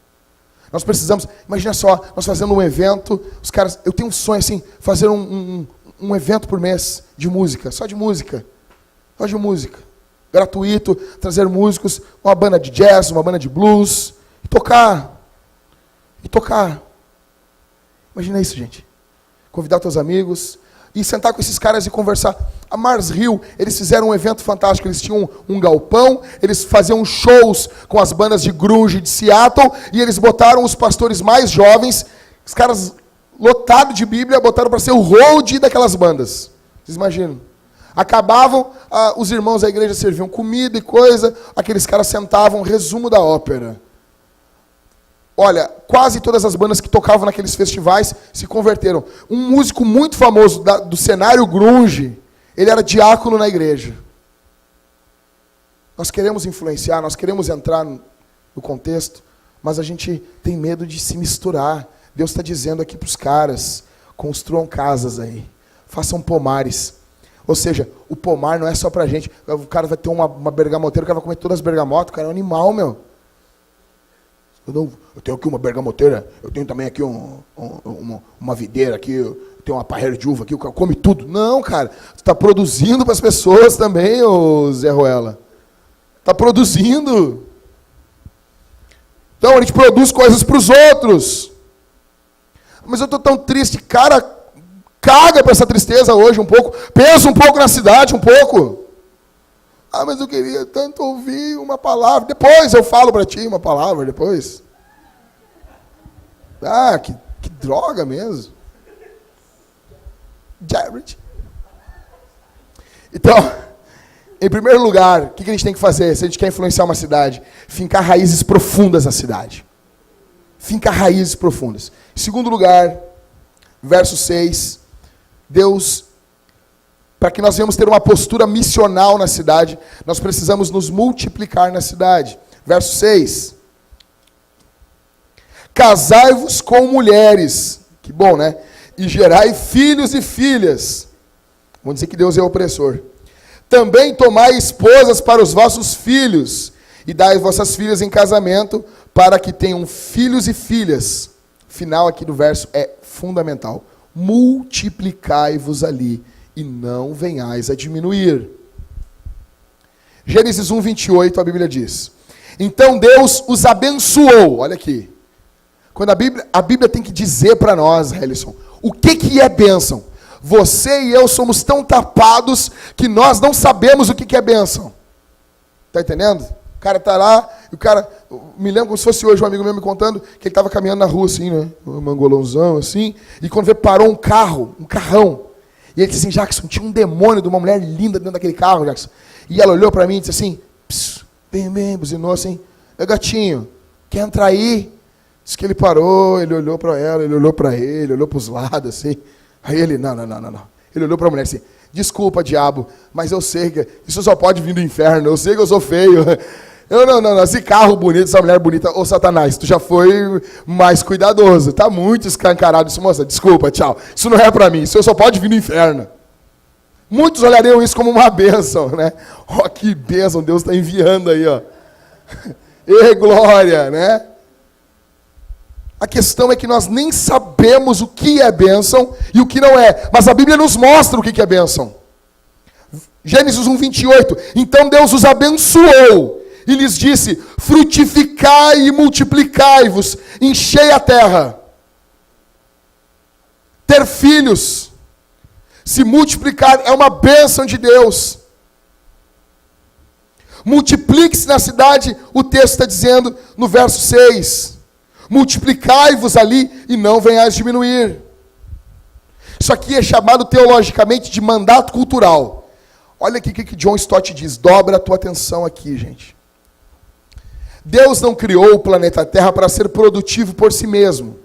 S1: Nós precisamos, imagina só, nós fazendo um evento, os caras, eu tenho um sonho assim, fazer um evento por mês de música, só de música. Só de música. Gratuito, trazer músicos, uma banda de jazz, uma banda de blues, e tocar. E tocar. Imagina isso, gente. Convidar teus amigos e sentar com esses caras e conversar. A Mars Hill, eles fizeram um evento fantástico. Eles tinham um galpão, eles faziam shows com as bandas de grunge de Seattle e eles botaram os pastores mais jovens, os caras lotados de Bíblia, botaram para ser o road daquelas bandas. Vocês imaginam? Acabavam, os irmãos da igreja serviam comida e coisa, aqueles caras sentavam, resumo da ópera. Olha, quase todas as bandas que tocavam naqueles festivais se converteram. Um músico muito famoso do cenário grunge, ele era diácono na igreja. Nós queremos influenciar, nós queremos entrar no contexto, mas a gente tem medo de se misturar. Deus está dizendo aqui para os caras, construam casas aí, façam pomares. Ou seja, o pomar não é só para a gente. O cara vai ter uma bergamoteira, o cara vai comer todas as bergamotas, o cara é um animal, meu. Eu tenho aqui uma bergamoteira, eu tenho também aqui uma videira aqui, eu tenho uma parreira de uva aqui, o cara come tudo. Não, cara, tu está produzindo para as pessoas também, ô Zé Ruela. Está produzindo. Então, a gente produz coisas para os outros. Mas eu estou tão triste, cara, caga para essa tristeza hoje um pouco, pensa um pouco na cidade, um pouco. Ah, mas eu queria tanto ouvir uma palavra. Depois eu falo para ti uma palavra, depois. Ah, que droga mesmo. Jared. Então, em primeiro lugar, o que a gente tem que fazer se a gente quer influenciar uma cidade? Fincar raízes profundas na cidade. Fincar raízes profundas. Em segundo lugar, verso 6, Deus... Para que nós venhamos ter uma postura missional na cidade, nós precisamos nos multiplicar na cidade. Verso 6. Casai-vos com mulheres. Que bom, né? E gerai filhos e filhas. Vamos dizer que Deus é opressor. Também tomai esposas para os vossos filhos, e dai vossas filhas em casamento, para que tenham filhos e filhas. O final aqui do verso é fundamental. Multiplicai-vos ali, e não venhais a diminuir. Gênesis 1, 28, a Bíblia diz: então Deus os abençoou. Olha aqui. Quando a Bíblia tem que dizer para nós, Helison, o que é bênção? Você e eu somos tão tapados que nós não sabemos o que é bênção. Está entendendo? O cara está lá, e o cara, me lembro como se fosse hoje um amigo meu me contando, que ele estava caminhando na rua assim, né? Um mangolãozão assim, e quando veio, parou um carrão. E ele disse assim: Jackson, tinha um demônio de uma mulher linda dentro daquele carro, Jackson. E ela olhou para mim e disse assim, bem, buzinou assim: gatinho, quer entrar aí? Disse que ele parou, ele olhou para ela, ele olhou para ele, olhou para os lados assim. Aí ele, não. Ele olhou para a mulher assim: desculpa, diabo, mas eu sei que isso só pode vir do inferno, eu sei que eu sou feio. Eu não, esse carro bonito, essa mulher bonita, ô Satanás, tu já foi mais cuidadoso, tá muito escancarado isso, moça, desculpa, tchau, isso não é para mim, isso só pode vir do inferno. Muitos olhariam isso como uma bênção, né? Ó, que bênção, Deus está enviando aí, ó. E glória, né? A questão é que nós nem sabemos o que é bênção e o que não é, mas a Bíblia nos mostra o que é bênção. Gênesis 1, 28, então Deus os abençoou e lhes disse: frutificai e multiplicai-vos, enchei a terra. Ter filhos, se multiplicar, é uma bênção de Deus. Multiplique-se na cidade, o texto está dizendo no verso 6. Multiplicai-vos ali e não venhais diminuir. Isso aqui é chamado teologicamente de mandato cultural. Olha aqui o que John Stott diz, dobra a tua atenção aqui, gente. Deus não criou o planeta Terra para ser produtivo por si mesmo.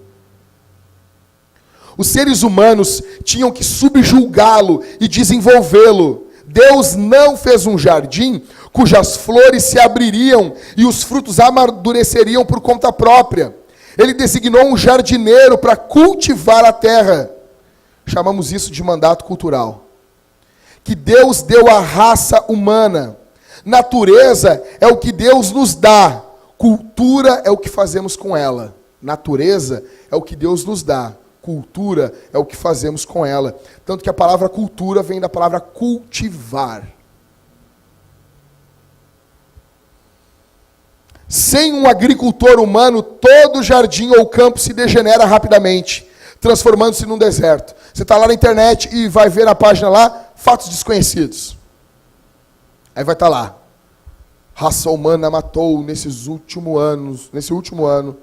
S1: Os seres humanos tinham que subjulgá-lo e desenvolvê-lo. Deus não fez um jardim cujas flores se abririam e os frutos amadureceriam por conta própria. Ele designou um jardineiro para cultivar a terra. Chamamos isso de mandato cultural. Que Deus deu à raça humana. Natureza é o que Deus nos dá. Cultura é o que fazemos com ela. Natureza é o que Deus nos dá. Cultura é o que fazemos com ela. Tanto que a palavra cultura vem da palavra cultivar. Sem um agricultor humano, todo jardim ou campo se degenera rapidamente, transformando-se num deserto. Você está lá na internet e vai ver na página lá, fatos desconhecidos. Aí vai estar lá. Raça humana matou nesse último ano,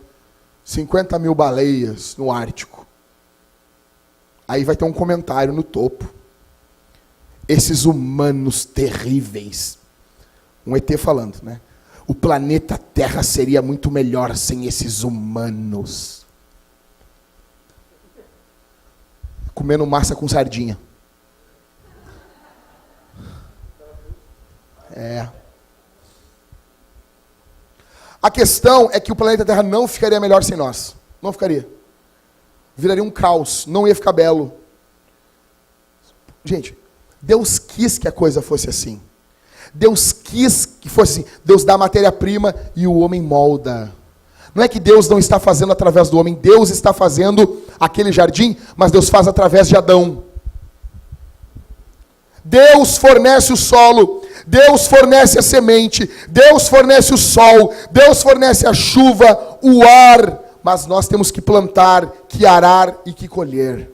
S1: 50 mil baleias no Ártico. Aí vai ter um comentário no topo. Esses humanos terríveis. Um ET falando, né? O planeta Terra seria muito melhor sem esses humanos. Comendo massa com sardinha. A questão é que o planeta Terra não ficaria melhor sem nós. Não ficaria. Viraria um caos. Não ia ficar belo. Gente, Deus quis que a coisa fosse assim. Deus quis que fosse assim. Deus dá a matéria-prima e o homem molda. Não é que Deus não está fazendo através do homem. Deus está fazendo aquele jardim, mas Deus faz através de Adão. Deus fornece o solo, Deus fornece a semente, Deus fornece o sol, Deus fornece a chuva, o ar, mas nós temos que plantar, que arar e que colher.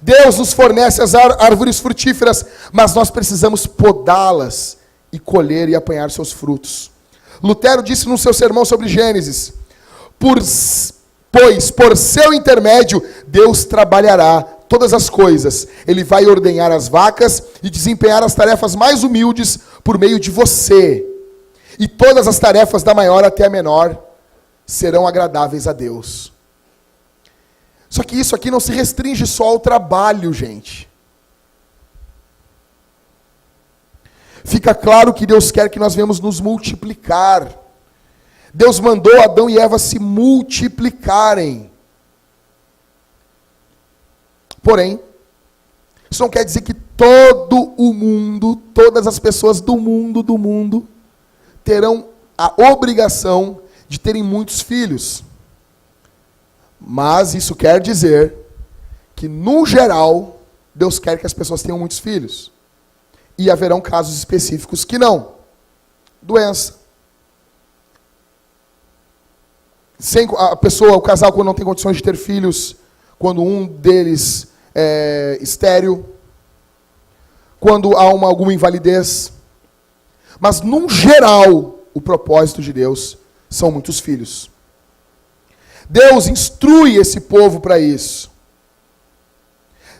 S1: Deus nos fornece as árvores frutíferas, mas nós precisamos podá-las e colher e apanhar seus frutos. Lutero disse no seu sermão sobre Gênesis: pois por seu intermédio Deus trabalhará todas as coisas. Ele vai ordenhar as vacas e desempenhar as tarefas mais humildes por meio de você. E todas as tarefas, da maior até a menor, serão agradáveis a Deus. Só que isso aqui não se restringe só ao trabalho, gente. Fica claro que Deus quer que nós venhamos nos multiplicar. Deus mandou Adão e Eva se multiplicarem. Porém, isso não quer dizer que todo o mundo, todas as pessoas do mundo, terão a obrigação de terem muitos filhos. Mas isso quer dizer que, no geral, Deus quer que as pessoas tenham muitos filhos. E haverão casos específicos que não. Doença. O casal, quando não tem condições de ter filhos, quando um deles é estéril, quando há alguma invalidez. Mas, no geral, o propósito de Deus são muitos filhos. Deus instrui esse povo para isso.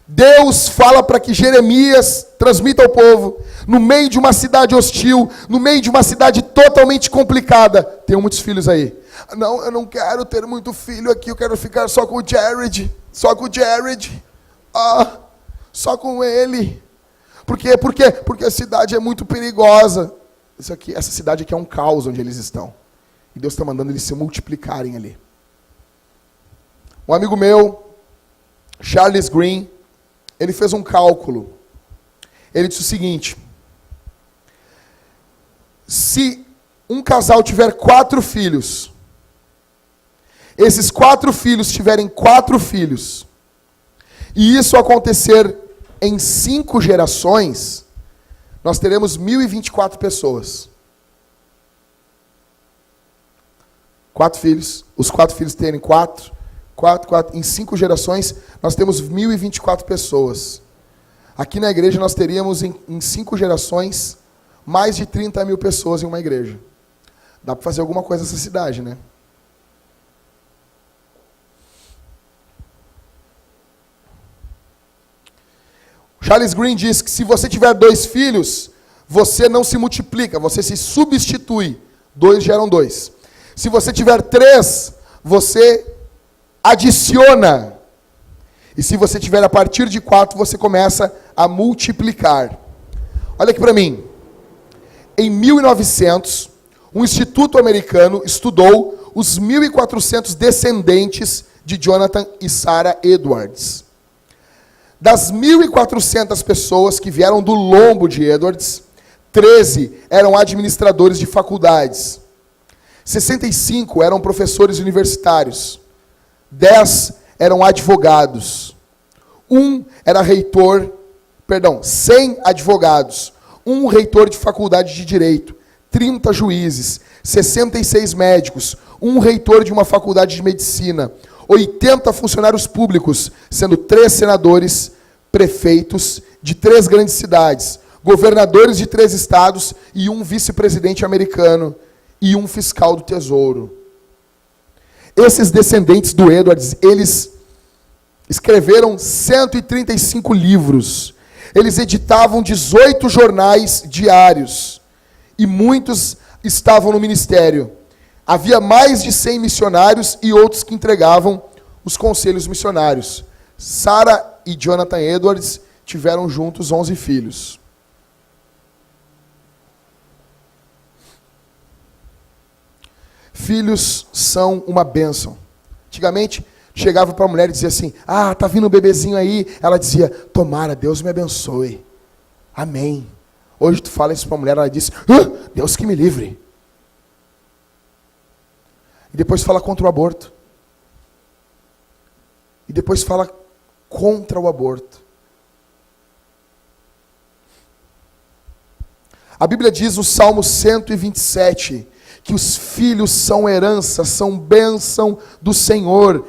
S1: Deus fala para que Jeremias transmita ao povo, no meio de uma cidade hostil, no meio de uma cidade totalmente complicada. Tem muitos filhos aí. Não, eu não quero ter muito filho aqui, eu quero ficar só com o Jared. Só com o Jared. Só com ele. Por quê? Porque a cidade é muito perigosa. Essa cidade aqui é um caos onde eles estão. E Deus está mandando eles se multiplicarem ali. Um amigo meu, Charles Green, ele fez um cálculo. Ele disse o seguinte: se um casal tiver 4 filhos, esses 4 filhos tiverem 4 filhos, e isso acontecer em 5 gerações, nós teremos 1.024 pessoas. 4 filhos, os 4 filhos terem 4, em 5 gerações, nós temos 1.024 pessoas. Aqui na igreja nós teríamos, em 5 gerações, mais de 30 mil pessoas em uma igreja. Dá para fazer alguma coisa nessa cidade, né? Charles Green diz que se você tiver 2 filhos, você não se multiplica, você se substitui. 2 geram 2. Se você tiver 3, você adiciona. E se você tiver a partir de 4, você começa a multiplicar. Olha aqui para mim. Em 1900, um instituto americano estudou os 1.400 descendentes de Jonathan e Sarah Edwards. Das 1.400 pessoas que vieram do lombo de Edwards, 13 eram administradores de faculdades, 65 eram professores universitários, 10 eram advogados, 100 advogados, 1 reitor de faculdade de direito, 30 juízes, 66 médicos, 1 reitor de uma faculdade de medicina, 80 funcionários públicos, sendo 3 senadores, prefeitos de 3 grandes cidades, governadores de 3 estados e 1 vice-presidente americano e 1 fiscal do Tesouro. Esses descendentes do Edwards, eles escreveram 135 livros. Eles editavam 18 jornais diários. E muitos estavam no ministério. Havia mais de 100 missionários e outros que entregavam os conselhos missionários. Sarah e Jonathan Edwards tiveram juntos 11 filhos. Filhos são uma bênção. Antigamente, chegava para a mulher e dizia assim, tá vindo um bebezinho aí. Ela dizia, tomara, Deus me abençoe. Amém. Hoje tu fala isso para a mulher, ela diz, Deus que me livre. E depois fala contra o aborto. E depois fala contra o aborto. A Bíblia diz no Salmo 127, que os filhos são herança, são bênção do Senhor.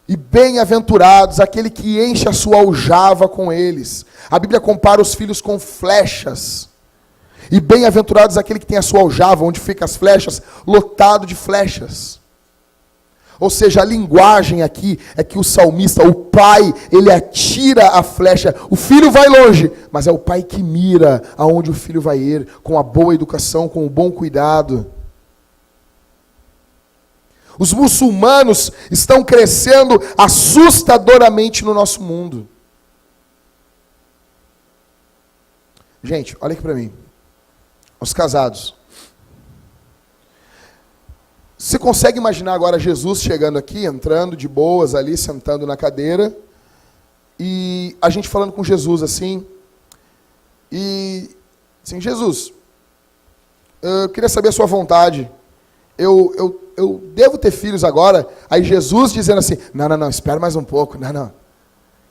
S1: E bem-aventurados aquele que enche a sua aljava com eles. A Bíblia compara os filhos com flechas. E bem-aventurados aquele que tem a sua aljava, onde ficam as flechas, lotado de flechas. Ou seja, a linguagem aqui é que o salmista, o pai, ele atira a flecha. O filho vai longe, mas é o pai que mira aonde o filho vai ir, com a boa educação, com o bom cuidado. Os muçulmanos estão crescendo assustadoramente no nosso mundo. Gente, olha aqui para mim. Os casados. Você consegue imaginar agora Jesus chegando aqui, entrando de boas ali, sentando na cadeira, e a gente falando com Jesus assim, e assim, Jesus, eu queria saber a sua vontade. Eu devo ter filhos agora? Aí Jesus dizendo assim, não, espera mais um pouco, não,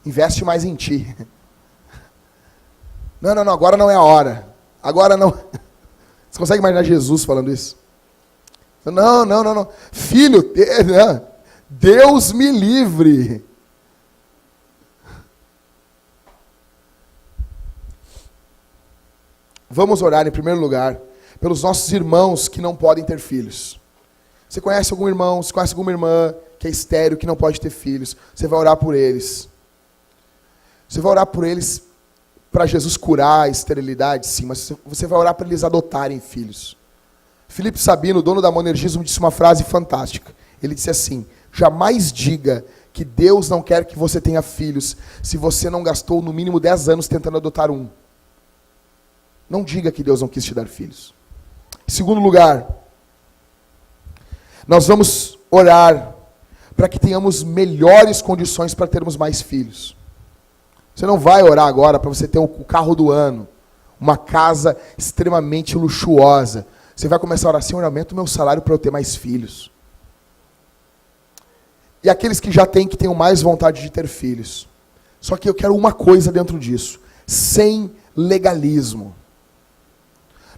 S1: investe mais em ti. Não, agora não é a hora, agora não. Você consegue imaginar Jesus falando isso? Não, filho, Deus me livre. Vamos orar em primeiro lugar pelos nossos irmãos que não podem ter filhos. Você conhece algum irmão, você conhece alguma irmã que é estéril, que não pode ter filhos? Você vai orar por eles. Você vai orar por eles para Jesus curar a esterilidade? Sim, mas você vai orar para eles adotarem filhos. Filipe Sabino, dono da Monergismo, disse uma frase fantástica. Ele disse assim, jamais diga que Deus não quer que você tenha filhos se você não gastou no mínimo 10 anos tentando adotar um. Não diga que Deus não quis te dar filhos. Em segundo lugar, nós vamos orar para que tenhamos melhores condições para termos mais filhos. Você não vai orar agora para você ter o carro do ano, uma casa extremamente luxuosa. Você vai começar a orar, Senhor, aumenta o meu salário para eu ter mais filhos. E aqueles que já têm, que tenham mais vontade de ter filhos. Só que eu quero uma coisa dentro disso, sem legalismo.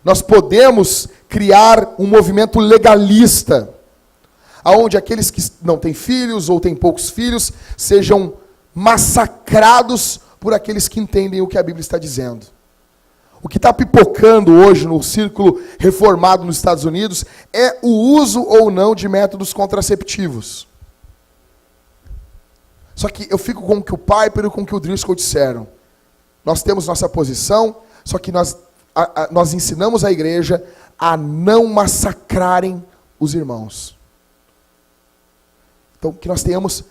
S1: Nós podemos criar um movimento legalista, onde aqueles que não têm filhos ou têm poucos filhos sejam massacrados por aqueles que entendem o que a Bíblia está dizendo. O que está pipocando hoje no círculo reformado nos Estados Unidos é o uso ou não de métodos contraceptivos. Só que eu fico com o que o Piper e com o que o Driscoll disseram. Nós temos nossa posição, só que nós ensinamos a igreja a não massacrarem os irmãos. Então, que nós tenhamos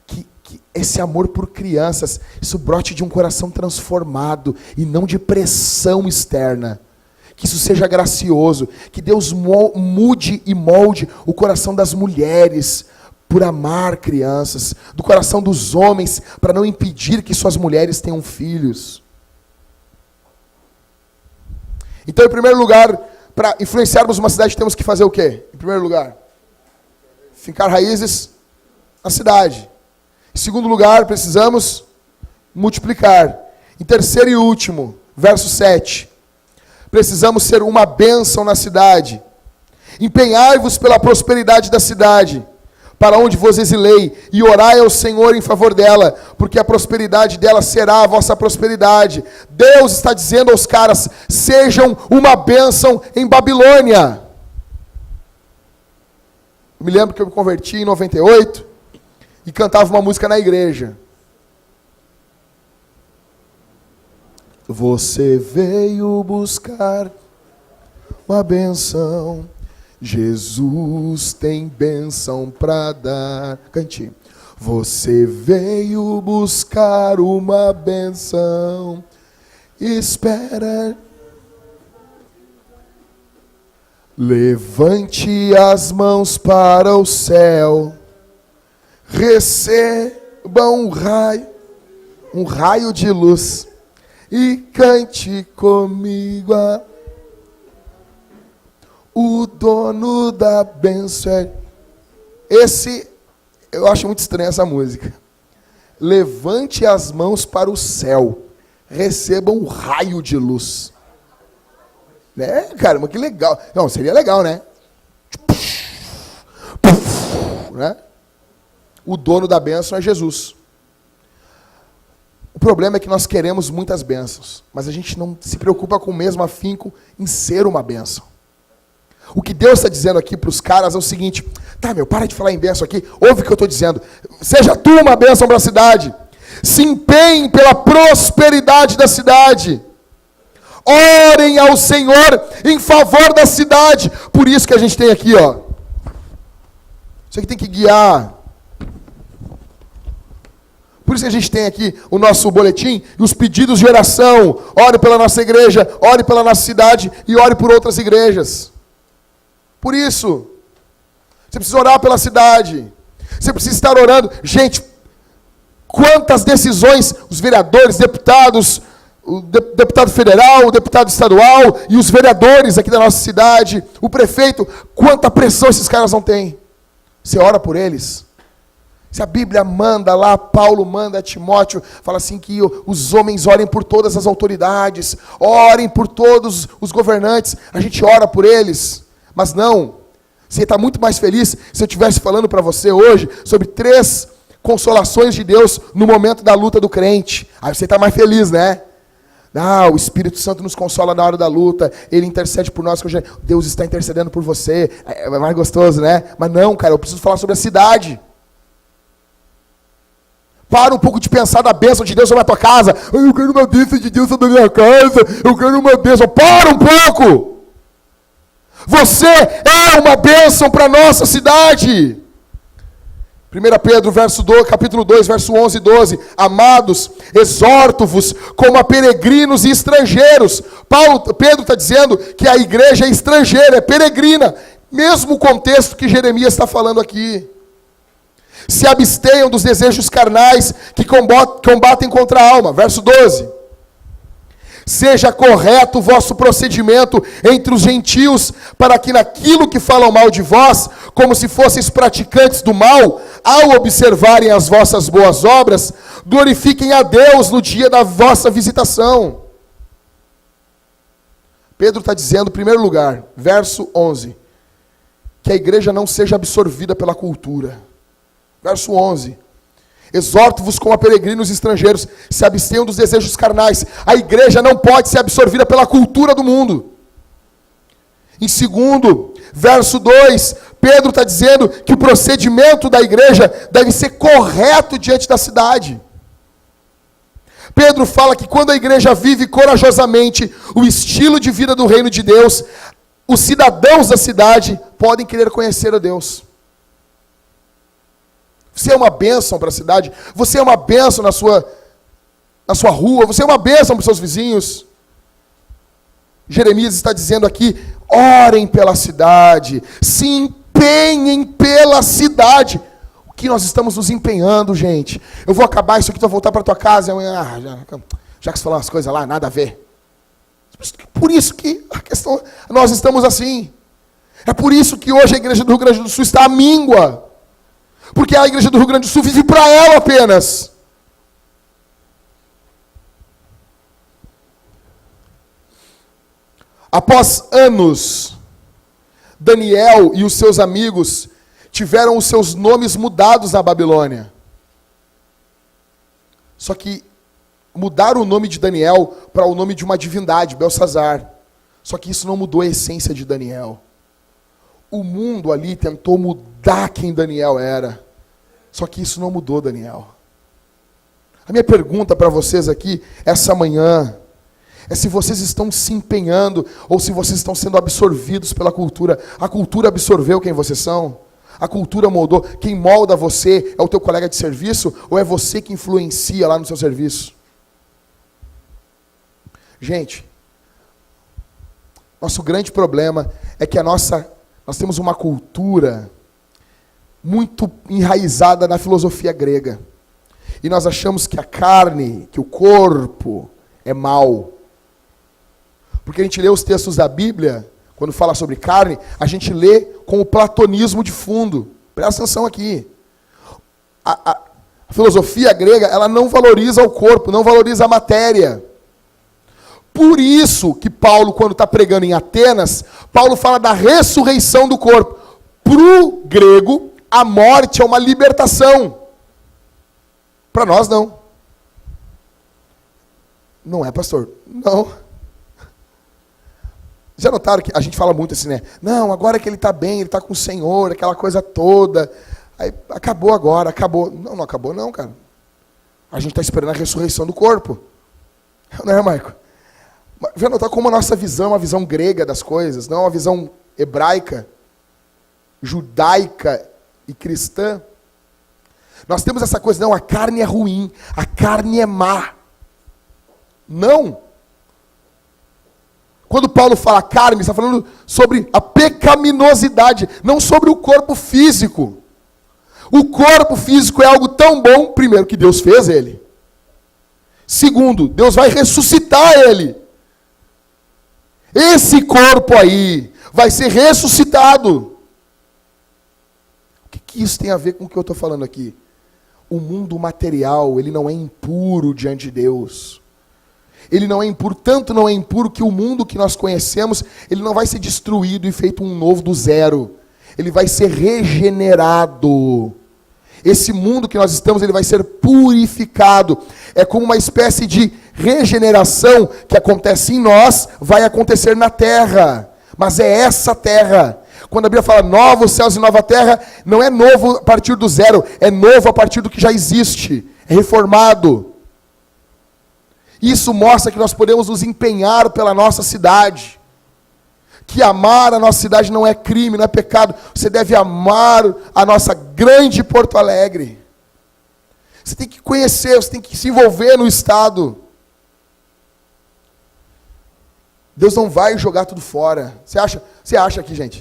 S1: que esse amor por crianças, isso brote de um coração transformado e não de pressão externa. Que isso seja gracioso, que Deus mude e molde o coração das mulheres por amar crianças, do coração dos homens para não impedir que suas mulheres tenham filhos. Então, em primeiro lugar, para influenciarmos uma cidade, temos que fazer o quê? Em primeiro lugar, fincar raízes na cidade. Em segundo lugar, precisamos multiplicar. Em terceiro e último, verso 7. Precisamos ser uma bênção na cidade. Empenhai-vos pela prosperidade da cidade, para onde vos exilei, e orai ao Senhor em favor dela, porque a prosperidade dela será a vossa prosperidade. Deus está dizendo aos caras, sejam uma bênção em Babilônia. Eu me lembro que eu me converti em 98, e cantava uma música na igreja. Você veio buscar uma bênção, Jesus tem bênção para dar. Cante. Você veio buscar uma bênção, espera. Levante as mãos para o céu, receba um raio de luz, e cante comigo. O dono da bênção é... eu acho muito estranha essa música. Levante as mãos para o céu, receba um raio de luz. Né, cara, mas que legal. Não, seria legal, né? Né? O dono da bênção é Jesus. O problema é que nós queremos muitas bênçãos, mas a gente não se preocupa com o mesmo afinco em ser uma bênção. O que Deus está dizendo aqui para os caras é o seguinte: tá, para de falar em bênção aqui, ouve o que eu estou dizendo. Seja tu uma bênção para a cidade. Se empenhem pela prosperidade da cidade. Orem ao Senhor em favor da cidade. Por isso que a gente tem aqui, ó. Isso aqui tem que guiar. Por isso que a gente tem aqui o nosso boletim e os pedidos de oração. Ore pela nossa igreja, ore pela nossa cidade e ore por outras igrejas. Por isso, você precisa orar pela cidade. Você precisa estar orando. Gente, quantas decisões os vereadores, deputados, o deputado federal, o deputado estadual e os vereadores aqui da nossa cidade, o prefeito, quanta pressão esses caras não têm. Você ora por eles. Se a Bíblia manda lá, Paulo manda a Timóteo, fala assim que os homens orem por todas as autoridades, orem por todos os governantes, a gente ora por eles. Mas não, você está muito mais feliz se eu estivesse falando para você hoje sobre 3 consolações de Deus no momento da luta do crente. Aí você está mais feliz, né? O Espírito Santo nos consola na hora da luta, Ele intercede por nós, Deus está intercedendo por você, é mais gostoso, né? Mas não, cara, eu preciso falar sobre a cidade. Para um pouco de pensar na bênção de Deus sobre a tua casa. Eu quero uma bênção de Deus sobre a minha casa, eu quero uma bênção. Para um pouco! Você é uma bênção para a nossa cidade. 1 Pedro, capítulo 2, verso 11 e 12. Amados, exorto-vos como a peregrinos e estrangeiros. Pedro está dizendo que a igreja é estrangeira, é peregrina. Mesmo o contexto que Jeremias está falando aqui. Se abstenham dos desejos carnais que combatem contra a alma. Verso 12. Seja correto o vosso procedimento entre os gentios, para que naquilo que falam mal de vós, como se fosseis praticantes do mal, ao observarem as vossas boas obras, glorifiquem a Deus no dia da vossa visitação. Pedro está dizendo, em primeiro lugar, verso 11, que a igreja não seja absorvida pela cultura. Verso 11. Exorto-vos como a peregrinos estrangeiros, se abstenham dos desejos carnais. A igreja não pode ser absorvida pela cultura do mundo. Em segundo, verso 2, Pedro está dizendo que o procedimento da igreja deve ser correto diante da cidade. Pedro fala que quando a igreja vive corajosamente o estilo de vida do reino de Deus, os cidadãos da cidade podem querer conhecer a Deus. Você é uma bênção para a cidade, você é uma bênção na sua rua, você é uma bênção para os seus vizinhos. Jeremias está dizendo aqui, orem pela cidade, se empenhem pela cidade. O que nós estamos nos empenhando, gente? Eu vou acabar isso aqui, vou voltar para tua casa, já que você falou umas coisas lá, nada a ver. Por isso que a questão, nós estamos assim. É por isso que hoje a igreja do Rio Grande do Sul está à míngua. Porque a igreja do Rio Grande do Sul vive para ela apenas. Após anos, Daniel e os seus amigos tiveram os seus nomes mudados na Babilônia. Só que mudaram o nome de Daniel para o nome de uma divindade, Belsazar. Só que isso não mudou a essência de Daniel. O mundo ali tentou mudar quem Daniel era. Só que isso não mudou Daniel. A minha pergunta para vocês aqui, essa manhã, é se vocês estão se empenhando ou se vocês estão sendo absorvidos pela cultura. A cultura absorveu quem vocês são? A cultura moldou. Quem molda você é o teu colega de serviço ou é você que influencia lá no seu serviço? Gente, nosso grande problema é que nós temos uma cultura muito enraizada na filosofia grega. E nós achamos que a carne, que o corpo é mau. Porque a gente lê os textos da Bíblia, quando fala sobre carne, a gente lê com o platonismo de fundo. Presta atenção aqui. A filosofia grega, ela não valoriza o corpo, não valoriza a matéria. Por isso que Paulo, quando está pregando em Atenas, Paulo fala da ressurreição do corpo. Para o grego, a morte é uma libertação. Para nós, não. Não é, pastor? Não. Já notaram que a gente fala muito assim, né? Não, agora que ele está bem, ele está com o Senhor, aquela coisa toda. Aí, acabou agora, acabou. Não, não acabou não, cara. A gente está esperando a ressurreição do corpo. Não é, Maico? Já notaram como a nossa visão é uma visão grega das coisas, não é uma visão hebraica, judaica e cristã? Nós temos essa coisa, não, a carne é ruim, a carne é má. Não. Quando Paulo fala carne, ele está falando sobre a pecaminosidade, não sobre o corpo físico. O corpo físico é algo tão bom, primeiro, que Deus fez ele. Segundo, Deus vai ressuscitar ele. Esse corpo aí vai ser ressuscitado. O que isso tem a ver com o que eu estou falando aqui? O mundo material, ele não é impuro diante de Deus. Ele não é impuro, tanto não é impuro que o mundo que nós conhecemos, ele não vai ser destruído e feito um novo do zero. Ele vai ser regenerado. Esse mundo que nós estamos, ele vai ser purificado. É como uma espécie de regeneração que acontece em nós, vai acontecer na terra. Mas é essa terra. Quando a Bíblia fala novos céus e nova terra, não é novo a partir do zero, é novo a partir do que já existe. É reformado. Isso mostra que nós podemos nos empenhar pela nossa cidade. Que amar a nossa cidade não é crime, não é pecado. Você deve amar a nossa grande Porto Alegre. Você tem que conhecer, você tem que se envolver no Estado. Deus não vai jogar tudo fora. Você acha aqui, gente?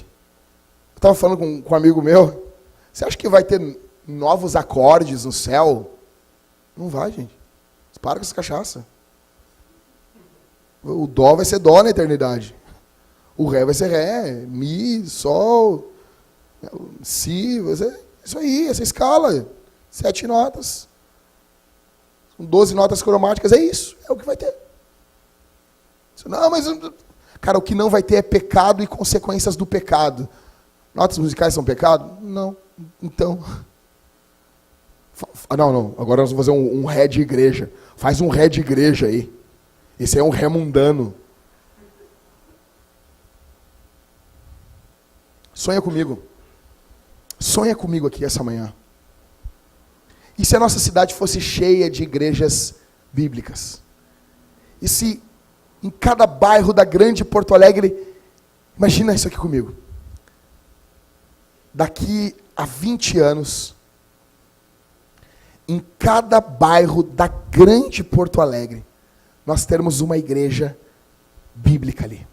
S1: Eu estava falando com um amigo meu. Você acha que vai ter novos acordes no céu? Não vai, gente. Para com essa cachaça. O dó vai ser dó na eternidade. O ré vai ser ré. Mi, sol, si. Vai ser isso aí, essa escala. 7 notas. 12 notas cromáticas. É isso. É o que vai ter. Não, mas... Cara, o que não vai ter é pecado e consequências do pecado. Notas musicais são pecado? Não. Então... Não. Agora nós vamos fazer um ré de igreja. Faz um ré de igreja aí. Esse é um ré mundano. Sonha comigo. Sonha comigo aqui essa manhã. E se a nossa cidade fosse cheia de igrejas bíblicas? E se em cada bairro da grande Porto Alegre, imagina isso aqui comigo. Daqui a 20 anos, em cada bairro da grande Porto Alegre, nós termos uma igreja bíblica ali.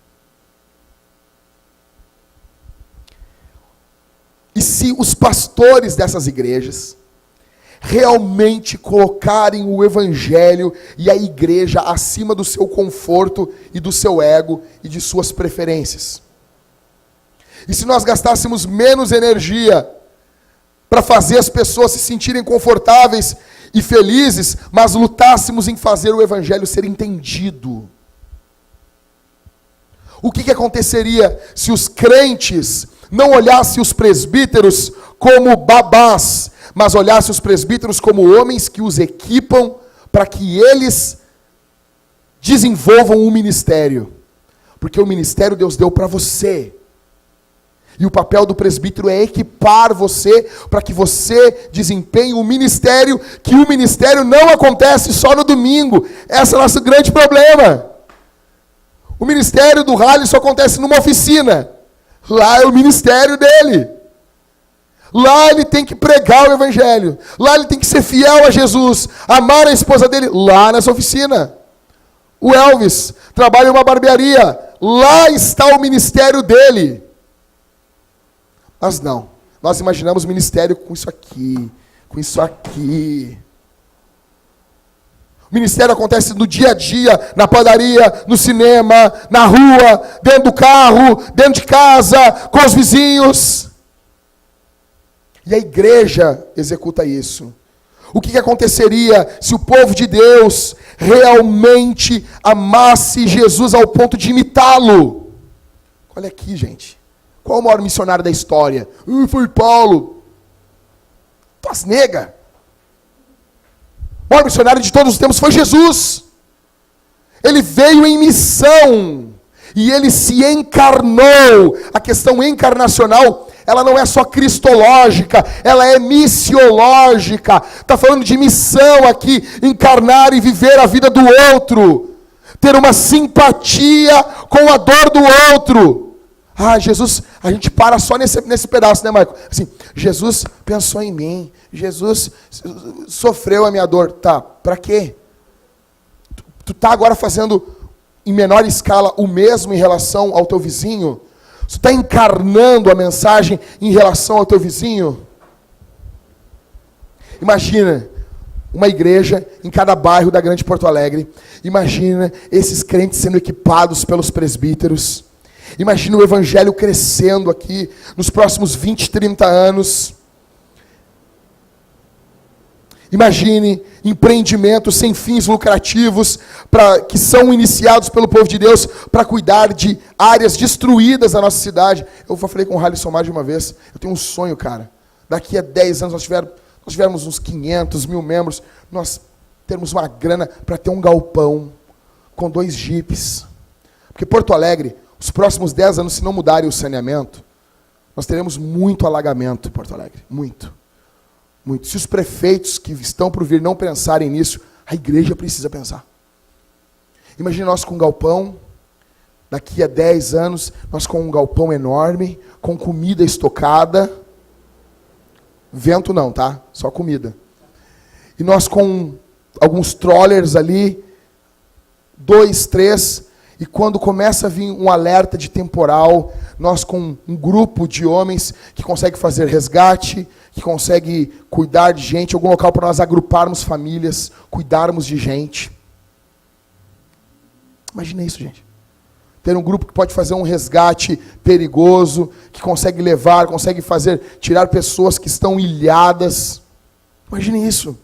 S1: E se os pastores dessas igrejas realmente colocarem o evangelho e a igreja acima do seu conforto e do seu ego e de suas preferências. E se nós gastássemos menos energia para fazer as pessoas se sentirem confortáveis e felizes, mas lutássemos em fazer o evangelho ser entendido. O que aconteceria se os crentes não olhassem os presbíteros como babás, mas olhassem os presbíteros como homens que os equipam para que eles desenvolvam um ministério? Porque o ministério Deus deu para você. E o papel do presbítero é equipar você para que você desempenhe um ministério, que o ministério não acontece só no domingo. Esse é o nosso grande problema. O ministério do Rally só acontece numa oficina. Lá é o ministério dele. Lá ele tem que pregar o evangelho. Lá ele tem que ser fiel a Jesus, amar a esposa dele, lá nessa oficina. O Elvis trabalha em uma barbearia. Lá está o ministério dele. Mas não, nós imaginamos ministério com isso aqui, com isso aqui. O ministério acontece no dia a dia, na padaria, no cinema, na rua, dentro do carro, dentro de casa, com os vizinhos. E a igreja executa isso. O que aconteceria se o povo de Deus realmente amasse Jesus ao ponto de imitá-lo? Olha aqui, gente. Qual o maior missionário da história? Foi Paulo. Tuas nega. O maior missionário de todos os tempos foi Jesus. Ele veio em missão. E ele se encarnou. A questão encarnacional, ela não é só cristológica, ela é missiológica. Está falando de missão aqui, encarnar e viver a vida do outro. Ter uma simpatia com a dor do outro. Ah, Jesus, a gente para só nesse pedaço, né, Marco? Assim, Jesus pensou em mim, Jesus sofreu a minha dor. Tá, para quê? Tu tá agora fazendo em menor escala o mesmo em relação ao teu vizinho? Tu está encarnando a mensagem em relação ao teu vizinho? Imagina uma igreja em cada bairro da grande Porto Alegre. Imagina esses crentes sendo equipados pelos presbíteros. Imagina o evangelho crescendo aqui nos próximos 20, 30 anos. Imagine empreendimentos sem fins lucrativos que são iniciados pelo povo de Deus para cuidar de áreas destruídas da nossa cidade. Eu falei com o Halisson mais de uma vez, eu tenho um sonho, cara. Daqui a 10 anos nós tivermos uns 500 mil membros, nós termos uma grana para ter um galpão com 2 jipes. Porque Porto Alegre, os próximos 10 anos, se não mudarem o saneamento, nós teremos muito alagamento em Porto Alegre. Muito. Muito. Se os prefeitos que estão por vir não pensarem nisso, a igreja precisa pensar. Imagine nós com um galpão, daqui a 10 anos, nós com um galpão enorme, com comida estocada. Vento não, tá? Só comida. E nós com alguns trollers ali, 2, 3... E quando começa a vir um alerta de temporal, nós com um grupo de homens que consegue fazer resgate, que consegue cuidar de gente, algum local para nós agruparmos famílias, cuidarmos de gente. Imagina isso, gente. Ter um grupo que pode fazer um resgate perigoso, que consegue levar, consegue tirar pessoas que estão ilhadas. Imagine isso.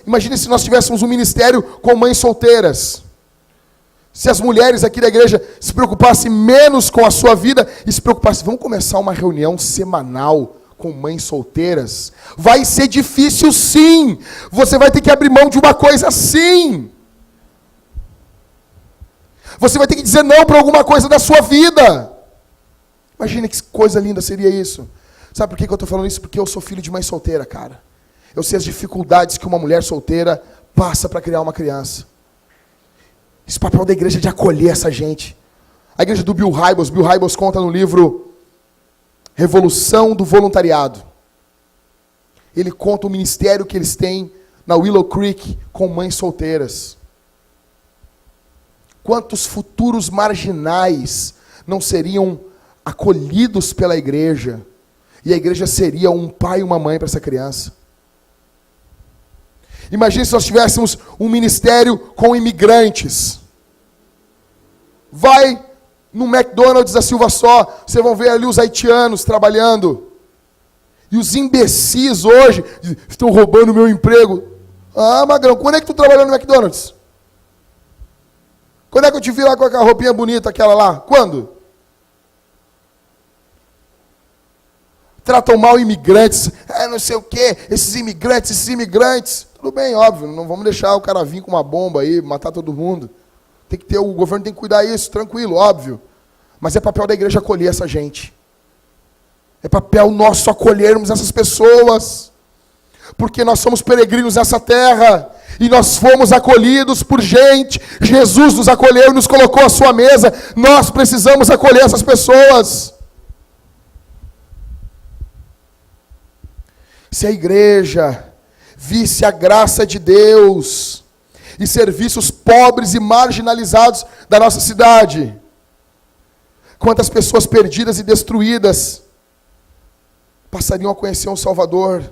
S1: Imagine se nós tivéssemos um ministério com mães solteiras. Se as mulheres aqui da igreja se preocupassem menos com a sua vida e se preocupassem, vamos começar uma reunião semanal com mães solteiras. Vai ser difícil sim. Você vai ter que abrir mão de uma coisa sim. Você vai ter que dizer não para alguma coisa da sua vida. Imagina que coisa linda seria isso. Sabe por que eu estou falando isso? Porque eu sou filho de mãe solteira, cara. Eu sei as dificuldades que uma mulher solteira passa para criar uma criança. Esse papel da igreja é de acolher essa gente. A igreja do Bill Hybels conta no livro Revolução do Voluntariado. Ele conta o ministério que eles têm na Willow Creek com mães solteiras. Quantos futuros marginais não seriam acolhidos pela igreja, e a igreja seria um pai e uma mãe para essa criança. Imagine se nós tivéssemos um ministério com imigrantes. Vai no McDonald's da Silva Só, vocês vão ver ali os haitianos trabalhando. E os imbecis hoje estão roubando o meu emprego. Ah, Magrão, quando é que tu trabalhou no McDonald's? Quando é que eu te vi lá com a roupinha bonita, aquela lá? Quando? Tratam mal imigrantes. Não sei o quê, esses imigrantes. Tudo bem, óbvio, não vamos deixar o cara vir com uma bomba aí, matar todo mundo. O governo tem que cuidar disso, tranquilo, óbvio. Mas é papel da igreja acolher essa gente. É papel nosso acolhermos essas pessoas. Porque nós somos peregrinos nessa terra. E nós fomos acolhidos por gente. Jesus nos acolheu e nos colocou à sua mesa. Nós precisamos acolher essas pessoas. Se a igreja visse a graça de Deus e servisse os pobres e marginalizados da nossa cidade, quantas pessoas perdidas e destruídas passariam a conhecer um Salvador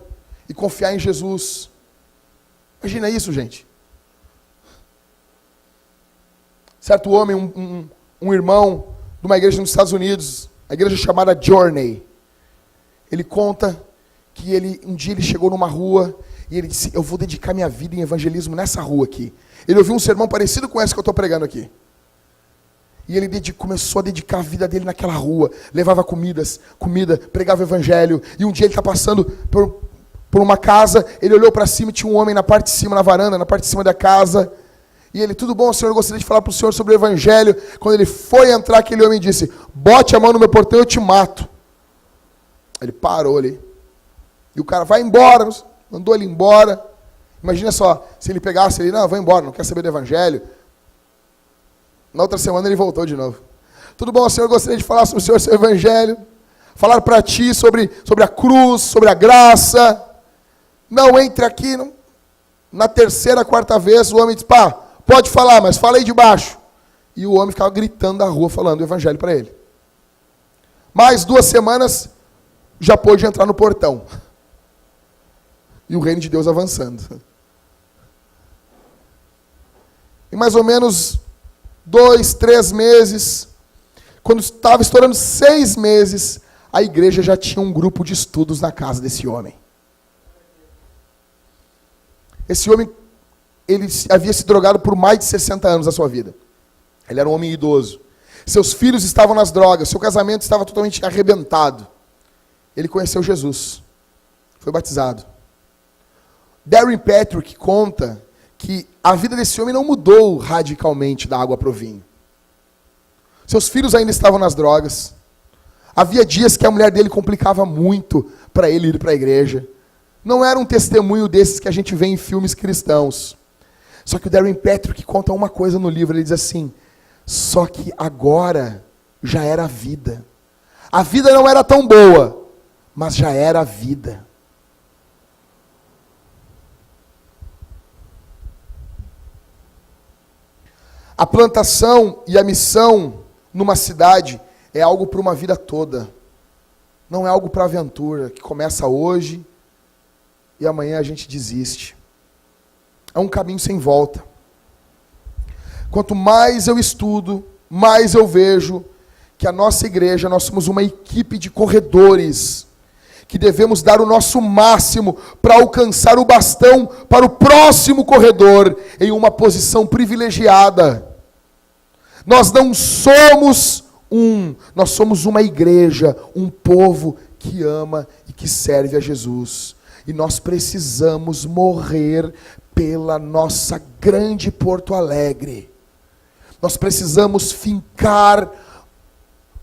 S1: e confiar em Jesus. Imagina isso, gente. Certo homem, um irmão de uma igreja nos Estados Unidos, a igreja chamada Journey, ele conta que um dia ele chegou numa rua e ele disse, eu vou dedicar minha vida em evangelismo nessa rua aqui. Ele ouviu um sermão parecido com esse que eu estou pregando aqui. E ele começou a dedicar a vida dele naquela rua. Levava comida, pregava o evangelho. E um dia ele está passando por uma casa, ele olhou para cima e tinha um homem na parte de cima, na varanda, na parte de cima da casa. E ele, tudo bom, senhor, eu gostaria de falar para o senhor sobre o evangelho. Quando ele foi entrar, aquele homem disse, bote a mão no meu portão e eu te mato. Ele parou ali. E o cara, vai embora, mandou ele embora. Imagina só, se ele pegasse ele, não, vai embora, não quer saber do evangelho. Na outra semana ele voltou de novo. Tudo bom, senhor, eu gostaria de falar sobre o senhor, seu evangelho. Falar para ti sobre a cruz, sobre a graça. Não entre aqui. Não. Na terceira, quarta vez, o homem disse, pá, pode falar, mas fala aí de baixo. E o homem ficava gritando na rua, falando o evangelho para ele. Mais 2 semanas, já pôde entrar no portão. E o reino de Deus avançando. Em mais ou menos 2, 3 meses, quando estava estourando 6 meses, a igreja já tinha um grupo de estudos na casa desse homem. Esse homem, ele havia se drogado por mais de 60 anos da sua vida. Ele era um homem idoso. Seus filhos estavam nas drogas, seu casamento estava totalmente arrebentado. Ele conheceu Jesus. Foi batizado. Darren Patrick conta que a vida desse homem não mudou radicalmente da água para o vinho. Seus filhos ainda estavam nas drogas. Havia dias que a mulher dele complicava muito para ele ir para a igreja. Não era um testemunho desses que a gente vê em filmes cristãos. Só que o Darren Patrick conta uma coisa no livro, ele diz assim, só que agora já era a vida. A vida não era tão boa, mas já era a vida. A plantação e a missão numa cidade é algo para uma vida toda. Não é algo para aventura, que começa hoje e amanhã a gente desiste. É um caminho sem volta. Quanto mais eu estudo, mais eu vejo que a nossa igreja, nós somos uma equipe de corredores, que devemos dar o nosso máximo para alcançar o bastão para o próximo corredor, em uma posição privilegiada. Nós não somos nós somos uma igreja, um povo que ama e que serve a Jesus. E nós precisamos morrer pela nossa grande Porto Alegre. Nós precisamos fincar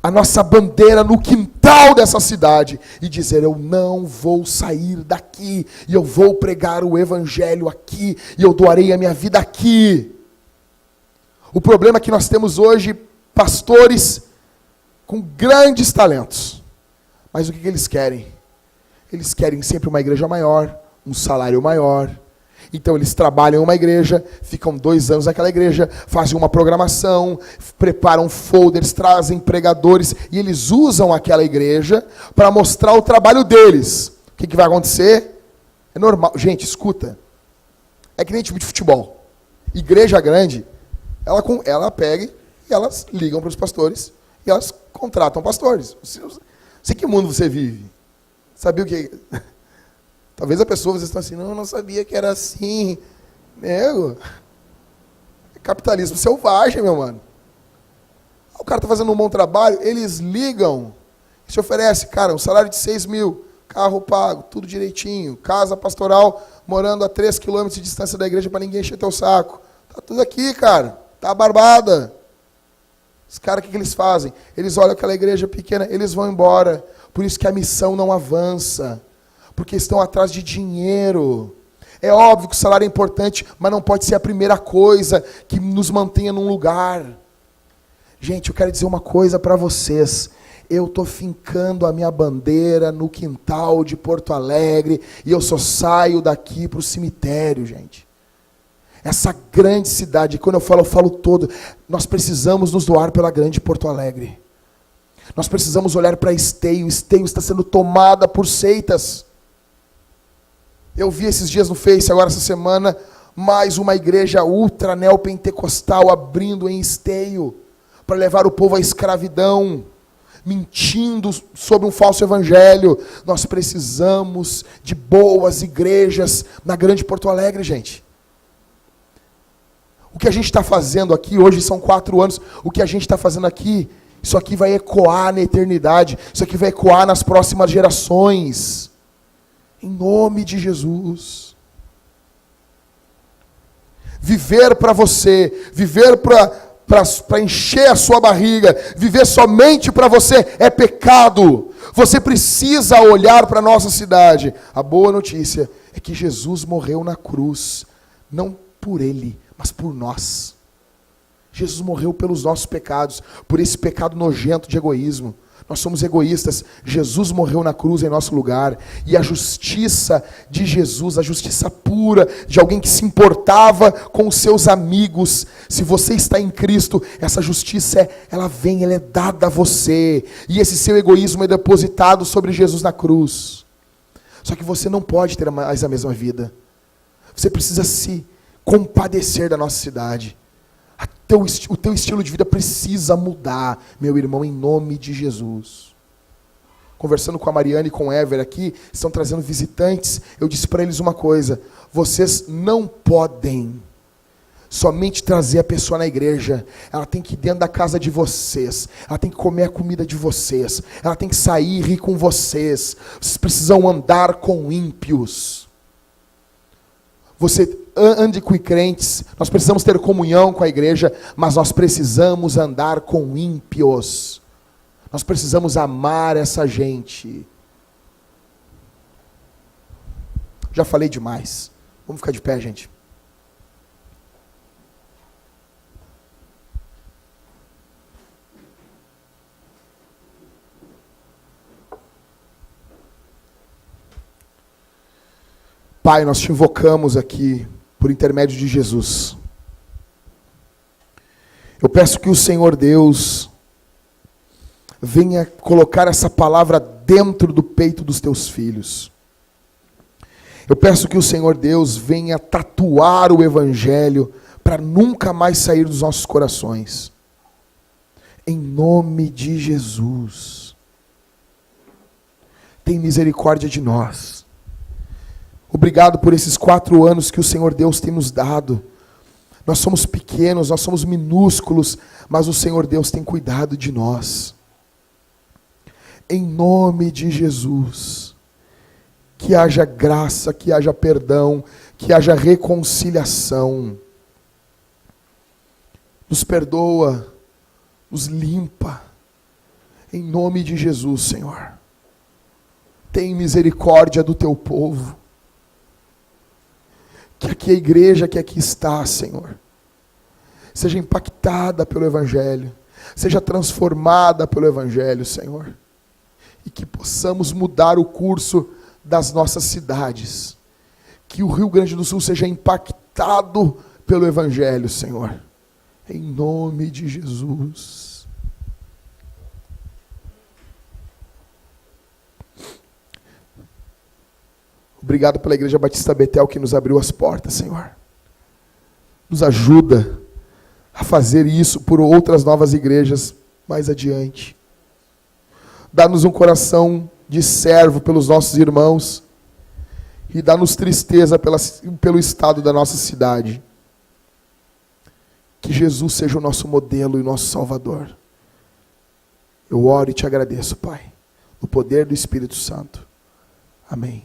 S1: a nossa bandeira no quintal dessa cidade e dizer, eu não vou sair daqui, e eu vou pregar o evangelho aqui, e eu doarei a minha vida aqui. O problema é que nós temos hoje pastores com grandes talentos. Mas o que eles querem? Eles querem sempre uma igreja maior, um salário maior. Então eles trabalham em uma igreja, ficam 2 anos naquela igreja, fazem uma programação, preparam folders, trazem pregadores, e eles usam aquela igreja para mostrar o trabalho deles. O que vai acontecer? É normal. Gente, escuta. É que nem time de futebol. Igreja grande, ela pega e elas ligam para os pastores e elas contratam pastores. Sei que mundo você vive. Sabia o que... Talvez a pessoa, vocês estão assim, não sabia que era assim. Nego, é capitalismo selvagem, meu mano. O cara está fazendo um bom trabalho, eles ligam, se oferece, cara, um salário de 6 mil, carro pago, tudo direitinho, casa pastoral, morando a 3 quilômetros de distância da igreja para ninguém encher teu saco. Tá tudo aqui, cara, tá barbada. Os caras, o que eles fazem? Eles olham aquela igreja pequena, eles vão embora. Por isso que a missão não avança. Porque estão atrás de dinheiro. É óbvio que o salário é importante, mas não pode ser a primeira coisa que nos mantenha num lugar. Gente, eu quero dizer uma coisa para vocês. Eu estou fincando a minha bandeira no quintal de Porto Alegre e eu só saio daqui para o cemitério, gente. Essa grande cidade, quando eu falo todo, nós precisamos nos doar pela grande Porto Alegre. Nós precisamos olhar para Esteio. Esteio está sendo tomada por seitas. Eu vi esses dias no Face, agora essa semana, mais uma igreja ultra neopentecostal abrindo em Esteio, para levar o povo à escravidão, mentindo sobre um falso evangelho. Nós precisamos de boas igrejas na grande Porto Alegre, gente. O que a gente está fazendo aqui, hoje são 4 anos, o que a gente está fazendo aqui, isso aqui vai ecoar na eternidade, isso aqui vai ecoar nas próximas gerações. Em nome de Jesus. Viver para você, viver para encher a sua barriga, viver somente para você é pecado. Você precisa olhar para a nossa cidade. A boa notícia é que Jesus morreu na cruz, não por ele, mas por nós. Jesus morreu pelos nossos pecados, por esse pecado nojento de egoísmo. Nós somos egoístas. Jesus morreu na cruz em nosso lugar. E a justiça de Jesus, a justiça pura, de alguém que se importava com os seus amigos. Se você está em Cristo, essa justiça, ela vem, ela é dada a você. E esse seu egoísmo é depositado sobre Jesus na cruz. Só que você não pode ter mais a mesma vida. Você precisa se compadecer da nossa cidade. O teu estilo de vida precisa mudar, meu irmão, em nome de Jesus. Conversando com a Mariana e com o Ever aqui, estão trazendo visitantes, eu disse para eles uma coisa: vocês não podem somente trazer a pessoa na igreja, ela tem que ir dentro da casa de vocês, ela tem que comer a comida de vocês, ela tem que sair e rir com vocês. Vocês precisam andar com ímpios. Você ande com crentes, nós precisamos ter comunhão com a igreja, mas nós precisamos andar com ímpios. Nós precisamos amar essa gente. Já falei demais. Vamos ficar de pé, gente. Pai, nós te invocamos aqui por intermédio de Jesus. Eu peço que o Senhor Deus venha colocar essa palavra dentro do peito dos teus filhos. Eu peço que o Senhor Deus venha tatuar o Evangelho para nunca mais sair dos nossos corações. Em nome de Jesus. Tem misericórdia de nós. Obrigado por esses 4 anos que o Senhor Deus tem nos dado. Nós somos pequenos, nós somos minúsculos, mas o Senhor Deus tem cuidado de nós. Em nome de Jesus, que haja graça, que haja perdão, que haja reconciliação. Nos perdoa, nos limpa. Em nome de Jesus, Senhor. Tem misericórdia do teu povo. Que aqui a igreja que aqui está, Senhor, seja impactada pelo Evangelho, seja transformada pelo Evangelho, Senhor, e que possamos mudar o curso das nossas cidades, Que o Rio Grande do Sul seja impactado pelo Evangelho, Senhor. Em nome de Jesus. Obrigado pela Igreja Batista Betel que nos abriu as portas, Senhor. Nos ajuda a fazer isso por outras novas igrejas mais adiante. Dá-nos um coração de servo pelos nossos irmãos e dá-nos tristeza pelo estado da nossa cidade. Que Jesus seja o nosso modelo e nosso Salvador. Eu oro e te agradeço, Pai, no poder do Espírito Santo. Amém.